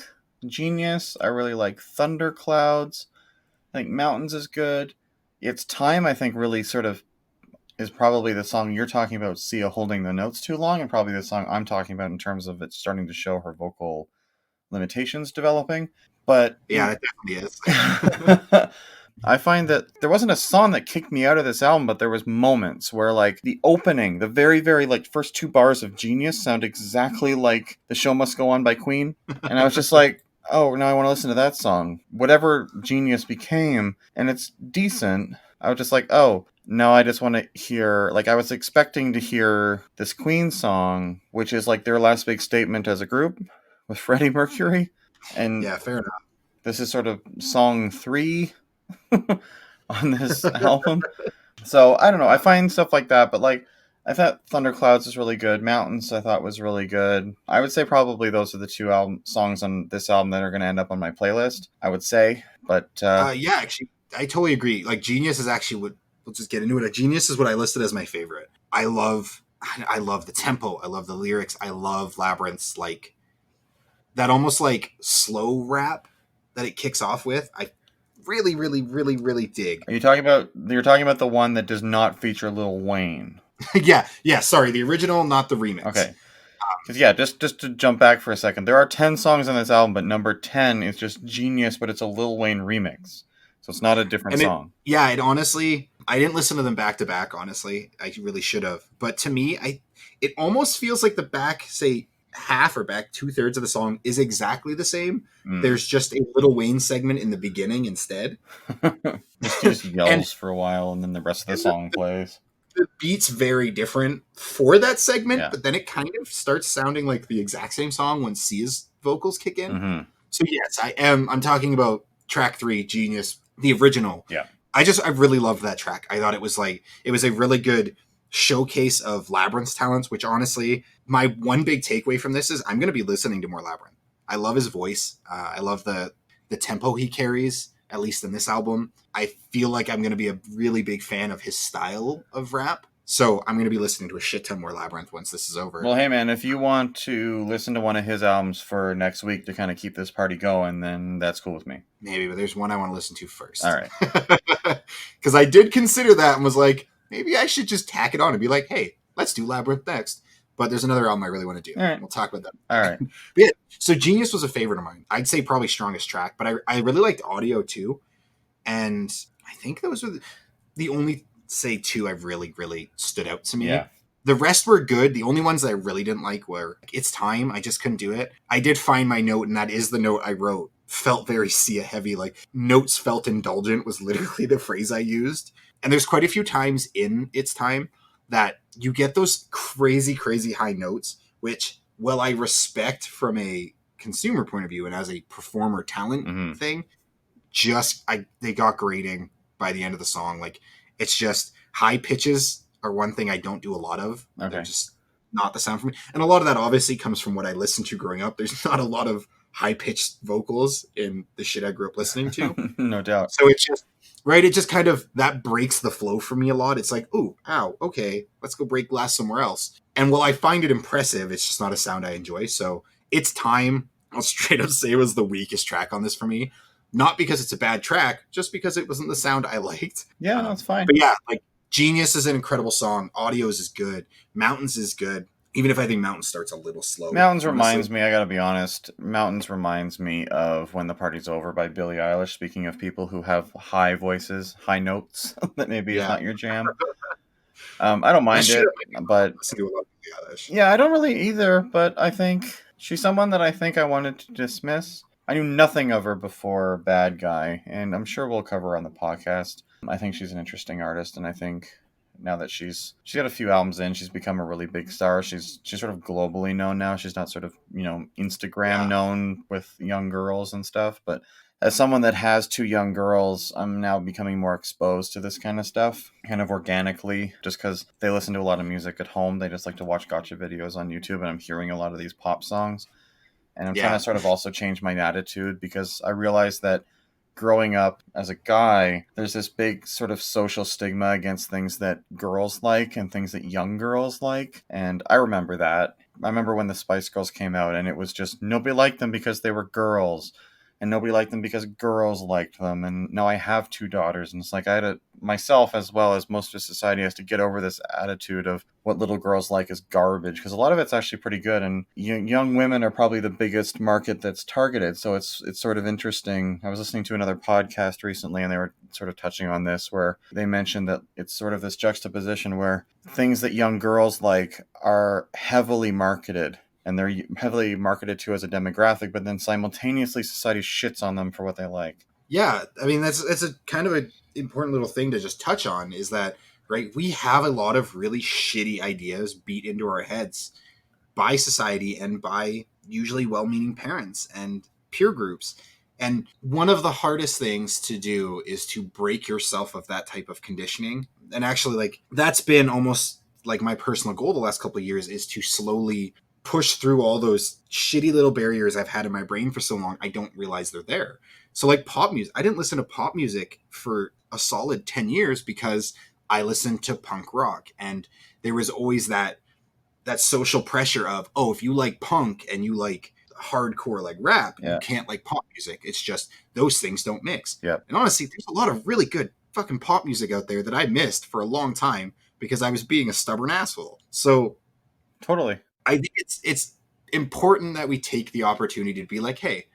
Genius, I really like Thunderclouds, I think Mountains is good. It's Time, I think, really sort of is probably the song you're talking about, Sia holding the notes too long, and probably the song I'm talking about in terms of it starting to show her vocal limitations developing. But Yeah, it definitely is. I find that there wasn't a song that kicked me out of this album, but there was moments where like the opening, the very, very like first 2 bars of Genius sound exactly like The Show Must Go On by Queen. And I was just like, oh, now I want to listen to that song. Whatever Genius became, and it's decent, I was just like, oh, no, I just want to hear, like, I was expecting to hear this Queen song, which is like their last big statement as a group with Freddie Mercury. And yeah, fair enough. this is sort of song 3 on this album. So I don't know. I find stuff like that, but like I thought Thunderclouds was really good. Mountains I thought was really good. I would say probably those are the two songs on this album that are going to end up on my playlist, I would say. But Yeah, actually, I totally agree. Like Genius is actually what we'll just get into it. Genius is what I listed as my favorite. I love the tempo. I love the lyrics. I love Labyrinth's like that almost like slow rap that it kicks off with. I really, really, really, really dig. are you talking about you're talking about the one that does not feature Lil Wayne? Yeah. Sorry, the original, not the remix. Okay. Because yeah, just to jump back for a second, there are 10 songs on this album, but number 10 is just Genius, but it's a Lil Wayne remix, so it's not a different And song. it honestly, I didn't listen to them back to back. Honestly, I really should have. But to me, it almost feels like the back, say half or back 2/3 of the song is exactly the same. There's just a Little Wayne segment in the beginning instead. He just And yells for a while, and then the rest of the song plays. the beat's very different for that segment, Yeah. but then it kind of starts sounding like the exact same song when Sia's vocals kick in. Mm-hmm. So yes, I'm talking about track 3, Genius, the original. Yeah. I really loved that track. I thought it was a really good showcase of Labyrinth's talents, which honestly, my one big takeaway from this is I'm going to be listening to more Labyrinth. I love his voice. I love the tempo he carries, at least in this album. I feel like I'm going to be a really big fan of his style of rap. So I'm going to be listening to a shit ton more Labyrinth once this is over. Well, hey man, if you want to listen to one of his albums for next week to kind of keep this party going, then that's cool with me. Maybe, but there's one I want to listen to first. All right. Because I did consider that and was like, maybe I should just tack it on and be like, hey, let's do Labyrinth next. But there's another album I really want to do. All right. We'll talk about that. All right. Yeah, so Genius was a favorite of mine. I'd say probably strongest track, but I really liked Audio too. And I think those were the only, say, two I've really, really stood out to me. Yeah. The rest were good. The only ones that I really didn't like were It's Time. I just couldn't do it. I did find my note, and that is the note I wrote. Felt very Sia heavy. Like, notes felt indulgent was literally the phrase I used. And there's quite a few times in It's Time that you get those crazy, crazy high notes, which, well, I respect from a consumer point of view and as a performer talent thing, they got grating by the end of the song. Like, it's just high pitches are one thing I don't do a lot of. Okay. They're just not the sound for me. And a lot of that obviously comes from what I listened to growing up. There's not a lot of high pitched vocals in the shit I grew up listening to. No doubt. So it's just, right, it just kind of, that breaks the flow for me a lot. It's like, ooh, ow, okay, let's go break glass somewhere else. And while I find it impressive, it's just not a sound I enjoy. So It's Time, I'll straight up say, was the weakest track on this for me. Not because it's a bad track, just because it wasn't the sound I liked. Yeah, that's fine. But yeah, like, Genius is an incredible song. Audios is good. Mountains is good. Even if I think Mountains starts a little slow. Mountains reminds me, I gotta be honest, Mountains reminds me of When the Party's Over by Billie Eilish, speaking of people who have high voices, high notes, that maybe is not your jam. I don't mind it, but yeah, I don't really either, but I think she's someone that I think I wanted to dismiss. I knew nothing of her before Bad Guy, and I'm sure we'll cover her on the podcast. I think she's an interesting artist, and I think now that she's got a few albums in, she's become a really big star. She's sort of globally known now. She's not sort of, Instagram known with young girls and stuff, but as someone that has 2 young girls, I'm now becoming more exposed to this kind of stuff, kind of organically, just because they listen to a lot of music at home. They just like to watch gotcha videos on YouTube, and I'm hearing a lot of these pop songs. And I'm trying to sort of also change my attitude, because I realized that growing up as a guy, there's this big sort of social stigma against things that girls like and things that young girls like. And I remember that. I remember when the Spice Girls came out, and it was just nobody liked them because they were girls. And nobody liked them because girls liked them. And now I have 2 daughters, and it's like I had to, myself as well as most of society has to get over this attitude of what little girls like is garbage, because a lot of it's actually pretty good, and young women are probably the biggest market that's targeted. So it's sort of interesting. I was listening to another podcast recently, and they were sort of touching on this, where they mentioned that it's sort of this juxtaposition where things that young girls like are heavily marketed, and they're heavily marketed to as a demographic, but then simultaneously society shits on them for what they like. Yeah, I mean, that's a kind of an important little thing to just touch on, is that, right, we have a lot of really shitty ideas beat into our heads by society and by usually well-meaning parents and peer groups. And one of the hardest things to do is to break yourself of that type of conditioning. And actually, like, that's been almost like my personal goal the last couple of years is to slowly push through all those shitty little barriers I've had in my brain for so long I don't realize they're there. So like pop music, I didn't listen to pop music for a solid 10 years because I listened to punk rock, and there was always that social pressure of, oh, if you like punk and you like hardcore like rap, you Yeah. can't like pop music. It's just those things don't mix. Yeah. And honestly, there's a lot of really good fucking pop music out there that I missed for a long time because I was being a stubborn asshole. So Totally. I think it's important that we take the opportunity to be like, hey,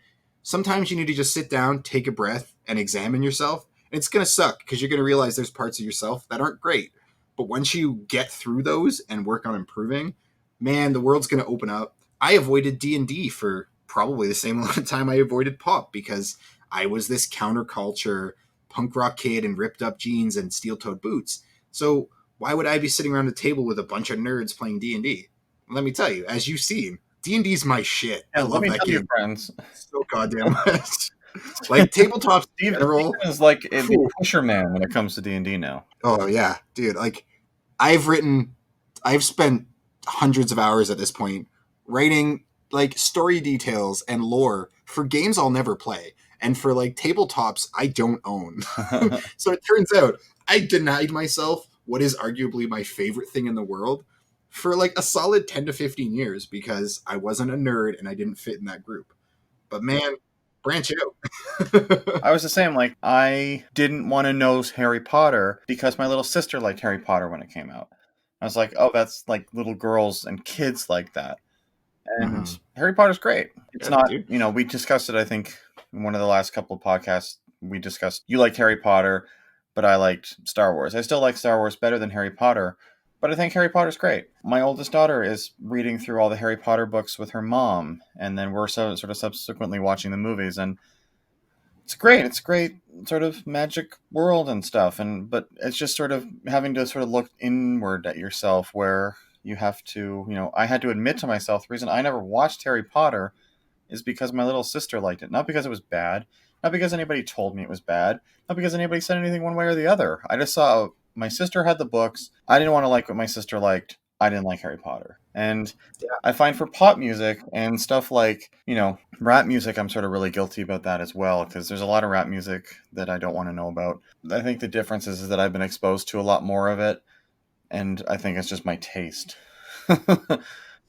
sometimes you need to just sit down, take a breath, and examine yourself. And it's gonna suck because you're gonna realize there's parts of yourself that aren't great. But once you get through those and work on improving, man, the world's gonna open up. I avoided D&D for probably the same amount of time I avoided pop because I was this counterculture punk rock kid in ripped up jeans and steel-toed boots. So why would I be sitting around a table with a bunch of nerds playing D&D? Let me tell you, as you've seen, D&D's my shit. I And let love me that tell you, game friends, so goddamn much. Like tabletops in Steve general. is like the Whew. pusher man when it comes to D&D now. Oh yeah, dude. Like I've spent hundreds of hours at this point writing like story details and lore for games I'll never play, and for like tabletops I don't own. So it turns out I denied myself what is arguably my favorite thing in the world for like a solid 10 to 15 years because I wasn't a nerd and I didn't fit in that group. But man, branch out. I was the same. Like, I didn't want to know Harry Potter because my little sister liked Harry Potter when it came out. I was like, oh, that's like little girls and kids like that. And Mhm. Harry Potter's great. It's Yeah, not, dude. we discussed it, I think, in one of the last couple of podcasts. We discussed, you like Harry Potter, but I liked Star Wars. I still like Star Wars better than Harry Potter, but I think Harry Potter's great. My oldest daughter is reading through all the Harry Potter books with her mom, and then we're sort of subsequently watching the movies, and it's great. It's a great sort of magic world and stuff, but it's just sort of having to sort of look inward at yourself, where you have to, I had to admit to myself the reason I never watched Harry Potter is because my little sister liked it, not because it was bad, not because anybody told me it was bad, not because anybody said anything one way or the other. I just saw my sister had the books. I didn't want to like what my sister liked. I didn't like Harry Potter, and I find for pop music and stuff like, rap music, I'm sort of really guilty about that as well, because there's a lot of rap music that I don't want to know about. I think the difference is that I've been exposed to a lot more of it, and I think it's just my taste.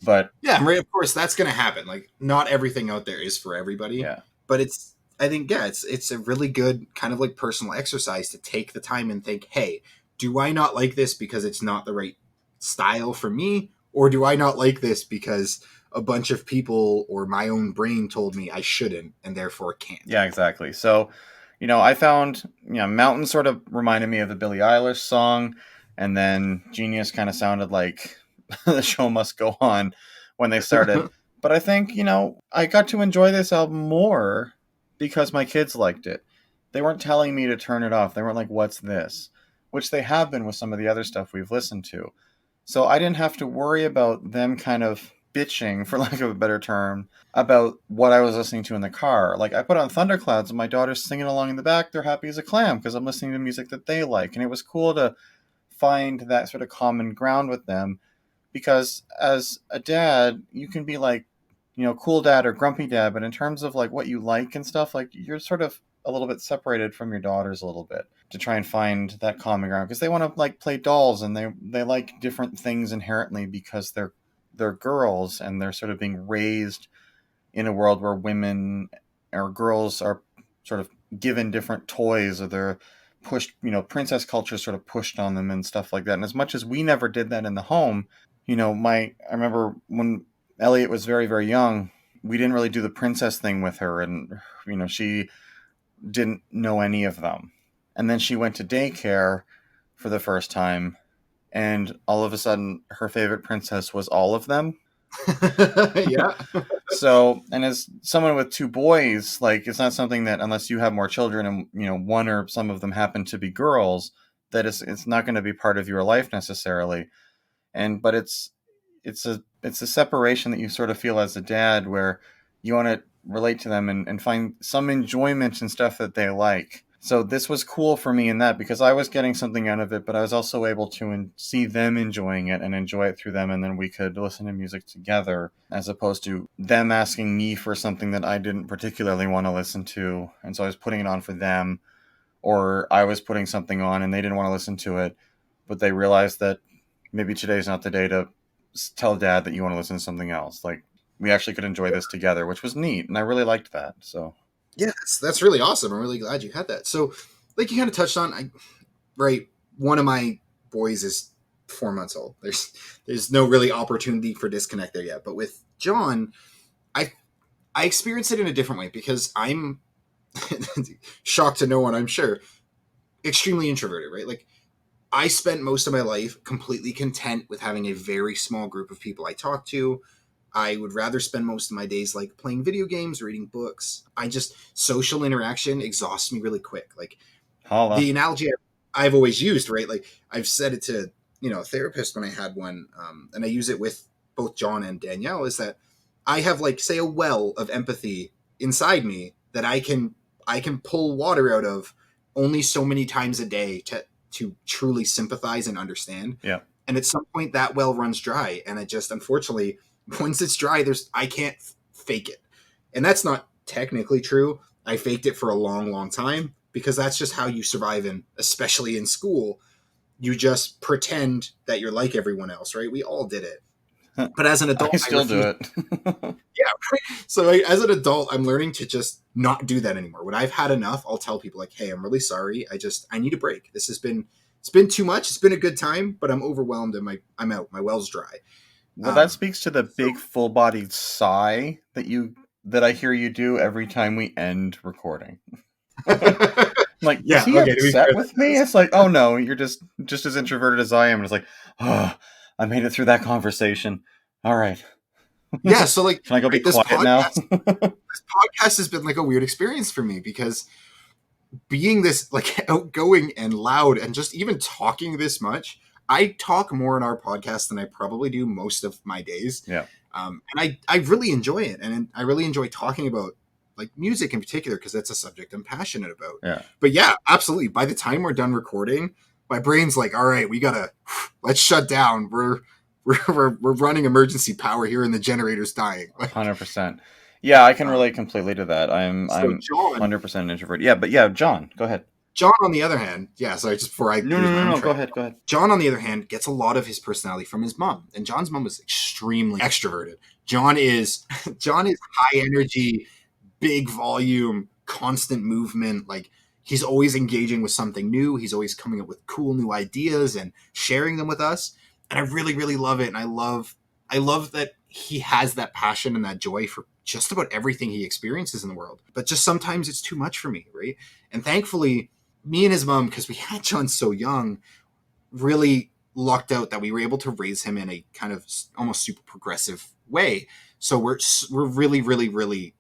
But Yeah, right. Of course, that's going to happen. Like, not everything out there is for everybody, yeah, but I think, yeah, it's a really good kind of like personal exercise to take the time and think, hey, do I not like this because it's not the right style for me, or do I not like this because a bunch of people or my own brain told me I shouldn't and therefore can't? yeah, exactly. So, I found, Mountain sort of reminded me of the Billie Eilish song, and then Genius kind of sounded like the show must go on when they started. But I think, I got to enjoy this album more because my kids liked it. They weren't telling me to turn it off. They weren't like, what's this? Which they have been with some of the other stuff we've listened to. So I didn't have to worry about them kind of bitching, for lack of a better term, about what I was listening to in the car. Like, I put on Thunderclouds and my daughter's singing along in the back. They're happy as a clam because I'm listening to music that they like. And it was cool to find that sort of common ground with them, because as a dad, you can be like, cool dad or grumpy dad, but in terms of like what you like and stuff, like, you're sort of a little bit separated from your daughters a little bit to try and find that common ground, because they want to like play dolls, and they like different things inherently because they're girls, and they're sort of being raised in a world where women or girls are sort of given different toys, or they're pushed, princess culture is sort of pushed on them and stuff like that. And as much as we never did that in the home, I remember when Elliot was very, very young, we didn't really do the princess thing with her, and she didn't know any of them. And then she went to daycare for the first time, and all of a sudden her favorite princess was all of them. Yeah. So, and as someone with two boys, like, it's not something that, unless you have more children and one or some of them happen to be girls, that it's not going to be part of your life necessarily. But it's a separation that you sort of feel as a dad, where you want to relate to them and find some enjoyment in stuff that they like. So this was cool for me in that because I was getting something out of it, but I was also able to see them enjoying it and enjoy it through them, and then we could listen to music together as opposed to them asking me for something that I didn't particularly want to listen to, and so I was putting it on for them, or I was putting something on and they didn't want to listen to it, but they realized that maybe today's not the day to tell dad that you want to listen to something else. Like, we actually could enjoy this together, which was neat, and I really liked that. So Yeah, that's really awesome. I'm really glad you had that. So, like you kind of touched on, right? One of my boys is 4 months old. There's no really opportunity for disconnect there yet. But with John, I I experience it in a different way because I'm shocked to no one, I'm sure, extremely introverted, right? Like I spent most of my life completely content with having a very small group of people I talk to. I would rather spend most of my days like playing video games, reading books. Social interaction exhausts me really quick. Like holla. the analogy I've always used, right? Like I've said it to, a therapist when I had one, and I use it with both John and Danielle, is that I have like, say, a well of empathy inside me that I can pull water out of only so many times a day to truly sympathize and understand. Yeah. And at some point that well runs dry. And it just, unfortunately, once it's dry, I can't fake it. And that's not technically true. I faked it for a long, long time because that's just how you survive in, especially in school. You just pretend that you're like everyone else, right? We all did it. But as an adult, I still do it. Yeah. So as an adult, I'm learning to just not do that anymore. When I've had enough, I'll tell people like, "Hey, I'm really sorry. I need a break. It's been too much. It's been a good time, but I'm overwhelmed and I'm out. My well's dry." Well, that speaks to the big full-bodied sigh that I hear you do every time we end recording. Like, is Yeah. he Okay. To be upset fair, with me? It's like, oh no, you're just as introverted as I am. And it's like, oh, I made it through that conversation. All right. yeah. So like, Can I go be right, this quiet now? podcast has been like a weird experience for me because being this like outgoing and loud and just even talking this much, I talk more in our podcast than I probably do most of my days. Yeah. And I really enjoy it. And I really enjoy talking about like music in particular because that's a subject I'm passionate about. Yeah. But yeah, absolutely. By the time we're done recording, my brain's like, all right, let's shut down. We're running emergency power here and the generator's dying. 100%. Yeah, I can relate completely to that. So I'm John, 100% introvert. Yeah, but yeah, John, go ahead. John, on the other hand, yeah, sorry, just before I No, lose no, my no, own no. Go train. ahead. Go ahead. John, on the other hand, gets a lot of his personality from his mom, and John's mom was extremely extroverted. John is high energy, big volume, constant movement. Like he's always engaging with something new. He's always coming up with cool new ideas and sharing them with us. And I really, really love it. And I love that he has that passion and that joy for just about everything he experiences in the world. But just sometimes it's too much for me, right? And thankfully, me and his mom, because we had John so young, really lucked out that we were able to raise him in a kind of almost super progressive way. So we're really, really, really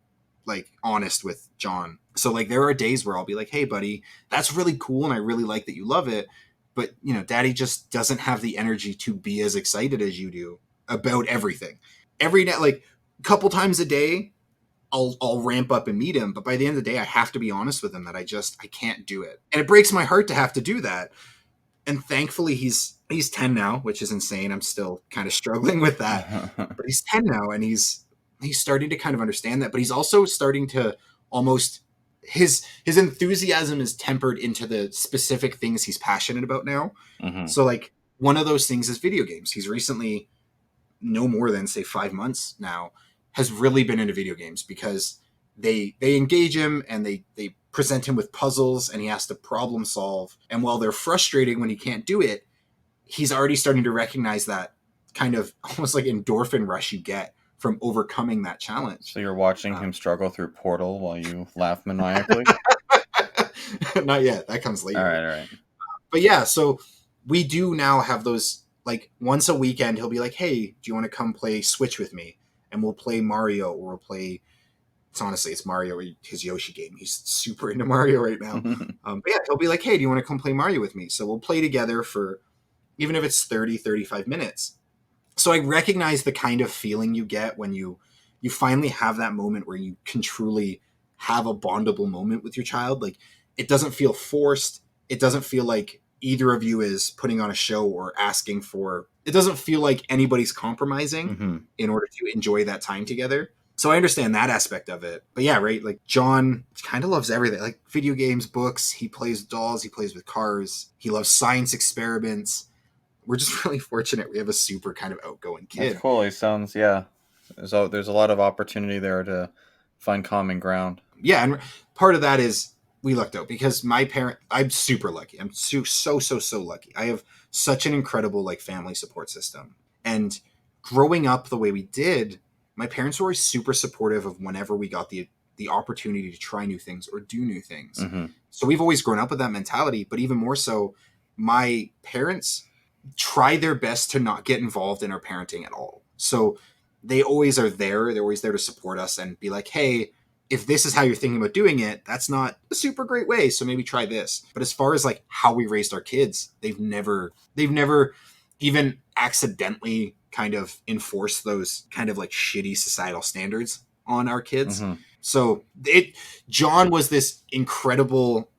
like honest with John. So like there are days where I'll be like, "Hey, buddy, that's really cool, and I really like that you love it, but Daddy just doesn't have the energy to be as excited as you do about everything." Every day, like a couple times a day, I'll ramp up and meet him, but by the end of the day, I have to be honest with him that I can't do it, and it breaks my heart to have to do that. And thankfully, he's 10 now, which is insane. I'm still kind of struggling with that, but he's 10 now, and he's starting to kind of understand that. But he's also starting to almost his enthusiasm is tempered into the specific things he's passionate about now. Mm-hmm. So like one of those things is video games. He's recently, no more than say 5 months now, has really been into video games because they engage him and they present him with puzzles and he has to problem solve. And while they're frustrating when he can't do it, he's already starting to recognize that kind of almost like endorphin rush you get from overcoming that challenge. So you're watching him struggle through Portal while you laugh maniacally? Not yet. That comes later. All right. But yeah, so we do now have those, like once a weekend, he'll be like, "Hey, do you want to come play Switch with me?" And we'll play Mario, or we'll play, it's Mario, his Yoshi game. He's super into Mario right now. But yeah, he'll be like, "Hey, do you want to come play Mario with me?" So we'll play together for, even if it's 30, 35 minutes. So I recognize the kind of feeling you get when you finally have that moment where you can truly have a bondable moment with your child. Like it doesn't feel forced. It doesn't feel like either of you is putting on a show or asking for, it doesn't feel like anybody's compromising Mm-hmm. in order to enjoy that time together. So I understand that aspect of it. But yeah, right, like John kind of loves everything, like video games, books. He plays dolls, he plays with cars, he loves science experiments. We're just really fortunate we have a super kind of outgoing That's kid. cool. He sounds, yeah. So there's a lot of opportunity there to find common ground. Yeah, and part of that is we lucked out because I'm super lucky. I'm so lucky. I have such an incredible like family support system. And growing up the way we did, my parents were always super supportive of whenever we got the opportunity to try new things or do new things. Mm-hmm. So we've always grown up with that mentality, but even more so, my parents try their best to not get involved in our parenting at all. So they always are there. They're always there to support us and be like, hey, if this is how you're thinking about doing it, that's not a super great way. So maybe try this. But as far as like how we raised our kids, they've never even accidentally kind of enforced those kind of like shitty societal standards on our kids. Mm-hmm. So John was this incredible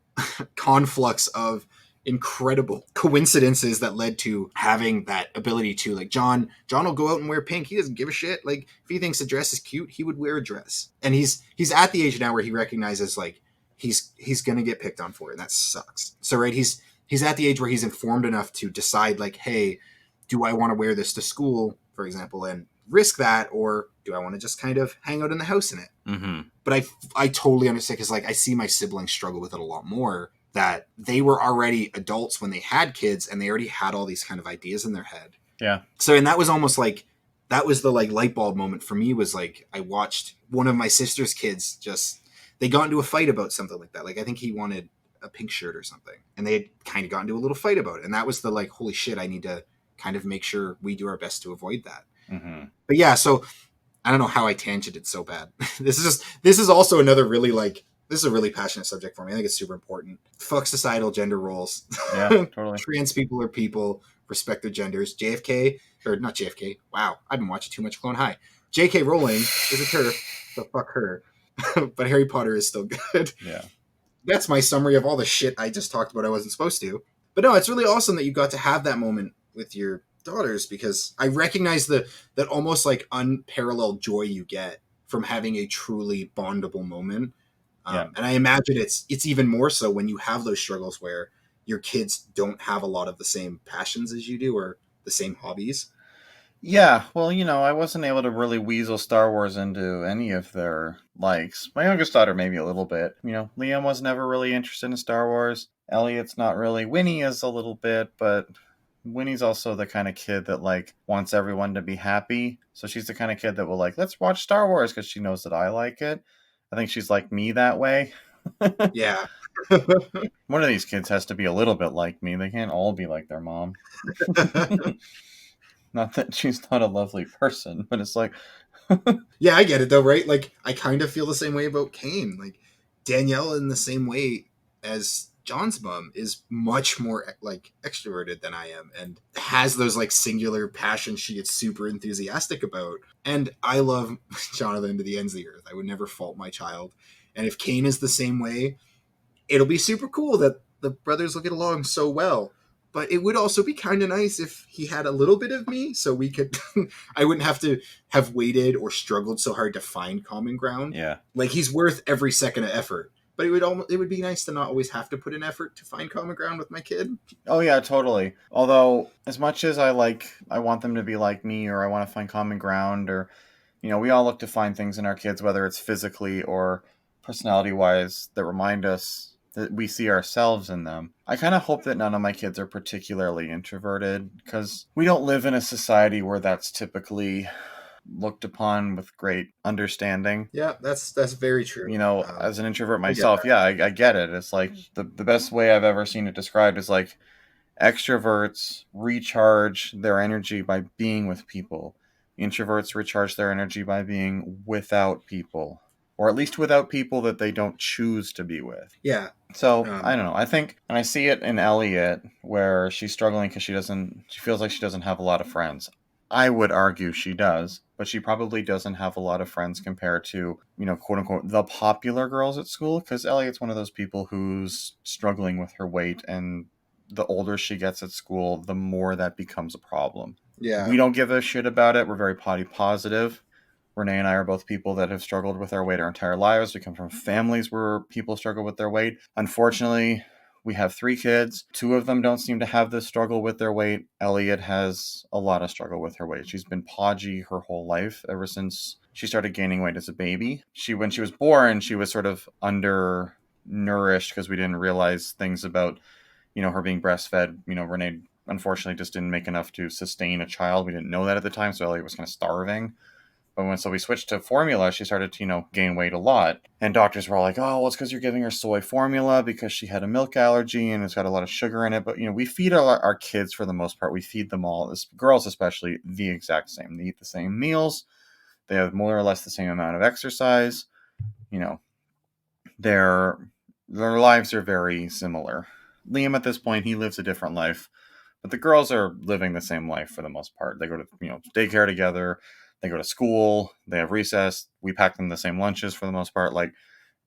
conflux of incredible coincidences that led to having that ability to like John will go out and wear pink. He doesn't give a shit. Like if he thinks a dress is cute, he would wear a dress. And he's at the age now where he recognizes like he's gonna get picked on for it, and that sucks. So right, he's at the age where he's informed enough to decide like, hey, do I want to wear this to school, for example, and risk that, or do I want to just kind of hang out in the house in it? Mm-hmm. But I totally understand because like I see my siblings struggle with it a lot more, that they were already adults when they had kids and they already had all these kind of ideas in their head. Yeah. So, and that was almost like, that was the like light bulb moment for me, was like, I watched one of my sister's kids they got into a fight about something like that. Like, I think he wanted a pink shirt or something, and they had kind of got into a little fight about it. And that was the like, holy shit, I need to kind of make sure we do our best to avoid that. Mm-hmm. But yeah, so I don't know how I tangented so bad. This is also another really like, this is a really passionate subject for me. I think it's super important. Fuck societal gender roles. Yeah, totally. Trans people are people. Respect their genders. JFK, or not JFK. Wow, I've been watching too much Clone High. J.K. Rowling is a TERF, so fuck her. But Harry Potter is still good. Yeah. That's my summary of all the shit I just talked about I wasn't supposed to. But no, it's really awesome that you got to have that moment with your daughters, because I recognize that almost like unparalleled joy you get from having a truly bondable moment. Yeah. And I imagine it's even more so when you have those struggles where your kids don't have a lot of the same passions as you do, or the same hobbies. Yeah, well, I wasn't able to really weasel Star Wars into any of their likes. My youngest daughter, maybe a little bit. Liam was never really interested in Star Wars. Elliot's not really. Winnie is a little bit, but Winnie's also the kind of kid that, like, wants everyone to be happy. So she's the kind of kid that will, like, let's watch Star Wars because she knows that I like it. I think she's like me that way. Yeah. One of these kids has to be a little bit like me. They can't all be like their mom. Not that she's not a lovely person, but it's like... Yeah, I get it though, right? Like, I kind of feel the same way about Kane. Like, Danielle, in the same way as John's mom, is much more like extroverted than I am, and has those like singular passions she gets super enthusiastic about. And I love Jonathan to the ends of the earth. I would never fault my child. And if Kane is the same way, it'll be super cool that the brothers will get along so well. But it would also be kind of nice if he had a little bit of me, so we could I wouldn't have to have waited or struggled so hard to find common ground. Yeah. Like, he's worth every second of effort. But it would be nice to not always have to put in effort to find common ground with my kid. Oh yeah, totally. Although, as much as I want them to be like me, or I want to find common ground, or we all look to find things in our kids, whether it's physically or personality-wise, that remind us that we see ourselves in them. I kind of hope that none of my kids are particularly introverted, because we don't live in a society where that's typically looked upon with great understanding. Yeah, that's very true. As an introvert myself, I get it. It's like the best way I've ever seen it described is like, extroverts recharge their energy by being with people. Introverts recharge their energy by being without people, or at least without people that they don't choose to be with. Yeah. So, I don't know. I think, and I see it in Elliot, where she's struggling because she feels like she doesn't have a lot of friends. I would argue she does, but she probably doesn't have a lot of friends compared to, quote unquote, the popular girls at school. Because Elliot's one of those people who's struggling with her weight, and the older she gets at school, the more that becomes a problem. Yeah. We don't give a shit about it. We're very body positive. Renee and I are both people that have struggled with our weight our entire lives. We come from families where people struggle with their weight. Unfortunately, we have 3 kids. 2 of them don't seem to have this struggle with their weight. Elliot has a lot of struggle with her weight. She's been podgy her whole life, ever since she started gaining weight as a baby. When she was born, she was sort of undernourished because we didn't realize things about, her being breastfed. Renee unfortunately just didn't make enough to sustain a child. We didn't know that at the time, so Elliot was kind of starving. But so we switched to formula, she started to, gain weight a lot. And doctors were all like, oh, well, it's because you're giving her soy formula because she had a milk allergy and it's got a lot of sugar in it. But, we feed our kids for the most part. We feed them all, girls especially, the exact same. They eat the same meals. They have more or less the same amount of exercise. Their lives are very similar. Liam, at this point, he lives a different life. But the girls are living the same life for the most part. They go to, daycare together. They go to school. They have recess. We pack them the same lunches for the most part. Like,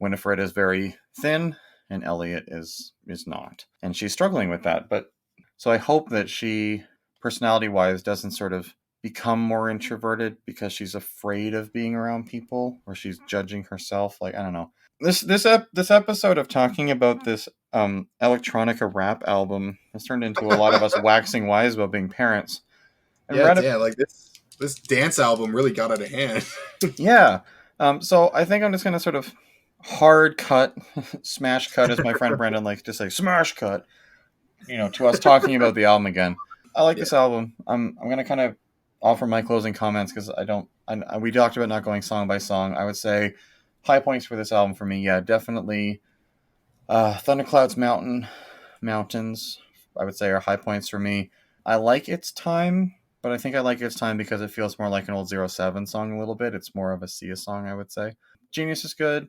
Winifred is very thin and Elliot is not. And she's struggling with that. But so I hope that she, personality-wise, doesn't sort of become more introverted because she's afraid of being around people, or she's judging herself. Like, I don't know. This episode of talking about this electronica rap album has turned into a lot of us waxing wise about being parents. And Yeah, like this dance album really got out of hand. Yeah. So I think I'm just gonna sort of hard cut, smash cut, as my friend Brendan likes to say, smash cut. To us talking about the album again. I like this album. I'm gonna kind of offer my closing comments because we talked about not going song by song. I would say high points for this album for me. Yeah, definitely. Thunderclouds Mountains, I would say, are high points for me. I like Its Time, but I think I like Its Time because it feels more like an old 07 song a little bit. It's more of a Sia song, I would say. Genius is good.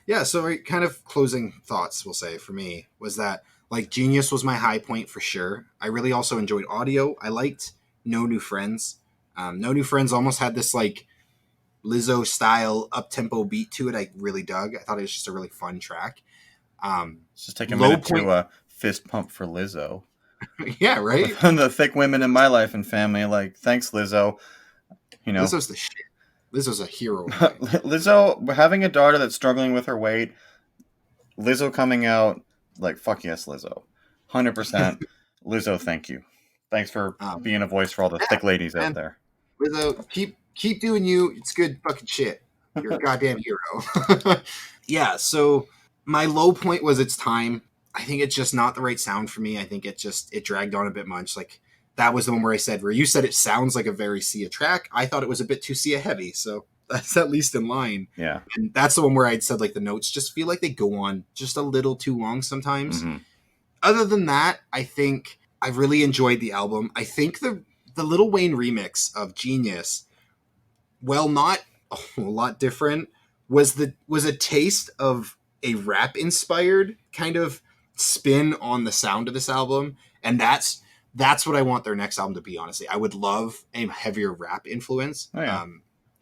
Yeah, so kind of closing thoughts, we'll say, for me, was that, like, Genius was my high point for sure. I really also enjoyed Audio. I liked No New Friends. No New Friends almost had this, like, Lizzo style up-tempo beat to it. I really dug. I thought it was just a really fun track. Let's just take a minute to fist pump for Lizzo. Yeah, right? The thick women in my life and family, like, thanks, Lizzo. Lizzo's the shit. Lizzo's a hero. Lizzo, having a daughter that's struggling with her weight, Lizzo coming out, like, fuck yes, Lizzo. 100%. Lizzo, thank you. Thanks for being a voice for all the thick ladies out there. Lizzo, keep doing you. It's good fucking shit. You're a goddamn hero. Yeah, so my low point was Its Time. I think it's just not the right sound for me. I think it dragged on a bit much. Like, that was the one where you said it sounds like a very Sia track. I thought it was a bit too Sia heavy, so that's at least in line. Yeah. And that's the one where I'd said, like, the notes just feel like they go on just a little too long sometimes. Mm-hmm. Other than that, I think I really enjoyed the album. I think the Lil Wayne remix of Genius, well, not a whole lot different, was a taste of a rap-inspired kind of spin on the sound of this album, and that's what I want their next album to be, honestly. I would love a heavier rap influence. Oh, yeah. A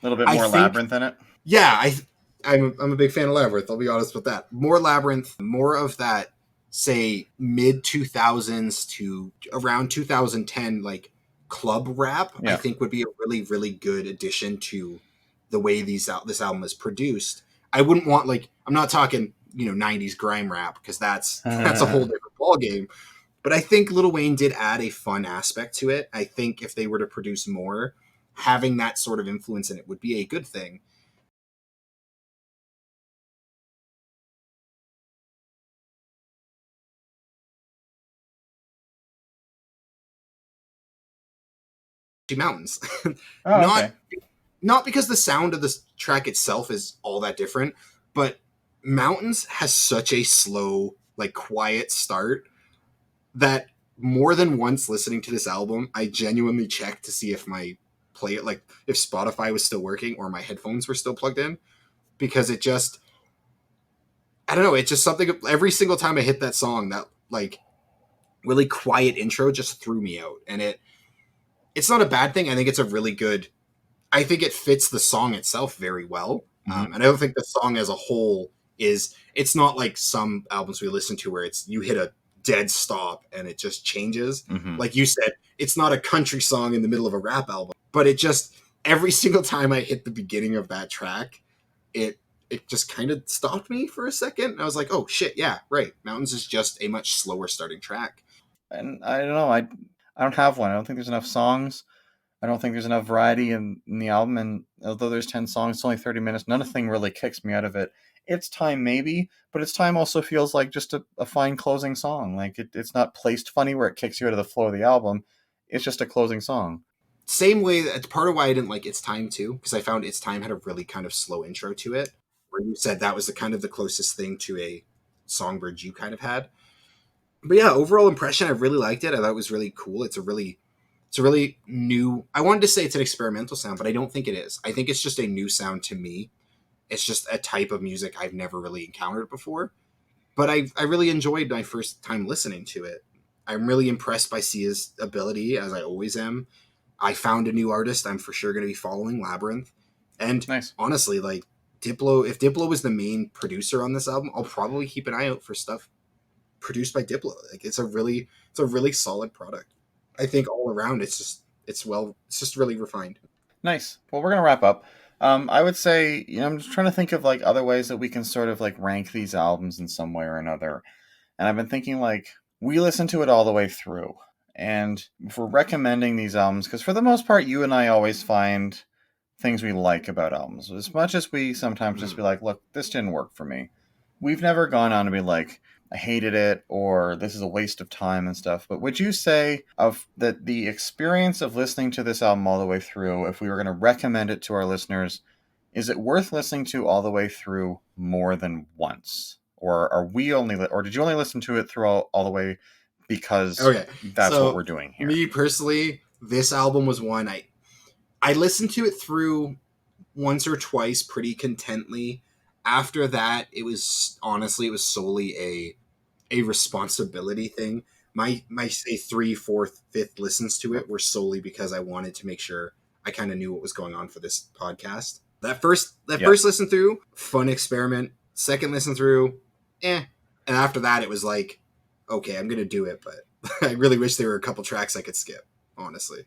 little bit more Labyrinth in it. Yeah, I'm a big fan of Labyrinth, I'll be honest with that. More Labyrinth, more of that, say, mid-2000s to around 2010, like, club rap, yeah. I think would be a really, really good addition to the way this album is produced. I wouldn't want, like, I'm not talking, 90s grime rap, because that's a whole different ballgame. But I think Lil Wayne did add a fun aspect to it. I think if they were to produce more, having that sort of influence in it would be a good thing. Mountains. Okay. Not because the sound of the track itself is all that different, but Mountains has such a slow, like, quiet start that more than once listening to this album, I genuinely checked to see if if Spotify was still working or my headphones were still plugged in, because it just, I don't know, it's just something, every single time I hit that song, that, like, really quiet intro just threw me out. And it's not a bad thing. I think it's a really good I think it fits the song itself very well. Mm-hmm. And I don't think the song as a whole it's not like some albums we listen to where it's you hit a dead stop and it just changes. Mm-hmm. Like you said, it's not a country song in the middle of a rap album, but it just, every single time I hit the beginning of that track, it it just kind of stopped me for a second. I was like, oh shit, yeah, right. Mountains is just a much slower starting track. And I don't know. I don't have one. I don't think there's enough songs. I don't think there's enough variety in the album. And although there's 10 songs, it's only 30 minutes. Nothing really kicks me out of it. It's Time, maybe, but It's Time also feels like just a fine closing song. Like it's not placed funny where it kicks you out of the flow of the album. It's just a closing song. Same way, that's part of why I didn't like It's Time too, because I found It's Time had a really kind of slow intro to it, where you said that was the kind of the closest thing to a songbird you kind of had. But yeah, overall impression, I really liked it. I thought it was really cool. It's a really new. I wanted to say it's an experimental sound, but I don't think it is. I think it's just a new sound to me. It's just a type of music I've never really encountered before. But I really enjoyed my first time listening to it. I'm really impressed by Sia's ability, as I always am. I found a new artist I'm for sure going to be following, Labyrinth. And Nice. honestly, like Diplo, if Diplo was the main producer on this album, I'll probably keep an eye out for stuff produced by Diplo. Like it's a really solid product. I think all around it's just really refined. Nice. Well, we're gonna wrap up. I would say, I'm just trying to think of like other ways that we can sort of like rank these albums in some way or another. And I've been thinking like we listen to it all the way through. And if we're recommending these albums, because for the most part, you and I always find things we like about albums. As much as we sometimes just be like, look, this didn't work for me. We've never gone on to be like, I hated it or this is a waste of time and stuff. But would you say of that the experience of listening to this album all the way through, if we were going to recommend it to our listeners, is it worth listening to all the way through more than once? Or are we only, or did you only listen to it through all the way because Okay, that's what so we're doing here? me personally, this album was one I listened to it through once or twice pretty contently. After that, it was honestly it was solely a responsibility thing. My say three, fourth, fifth listens to it were solely because I wanted to make sure I kind of knew what was going on for this podcast. First listen through, fun experiment. Second listen through, eh. And after that, it was like, okay, I'm gonna do it, but I really wish there were a couple tracks I could skip. Honestly,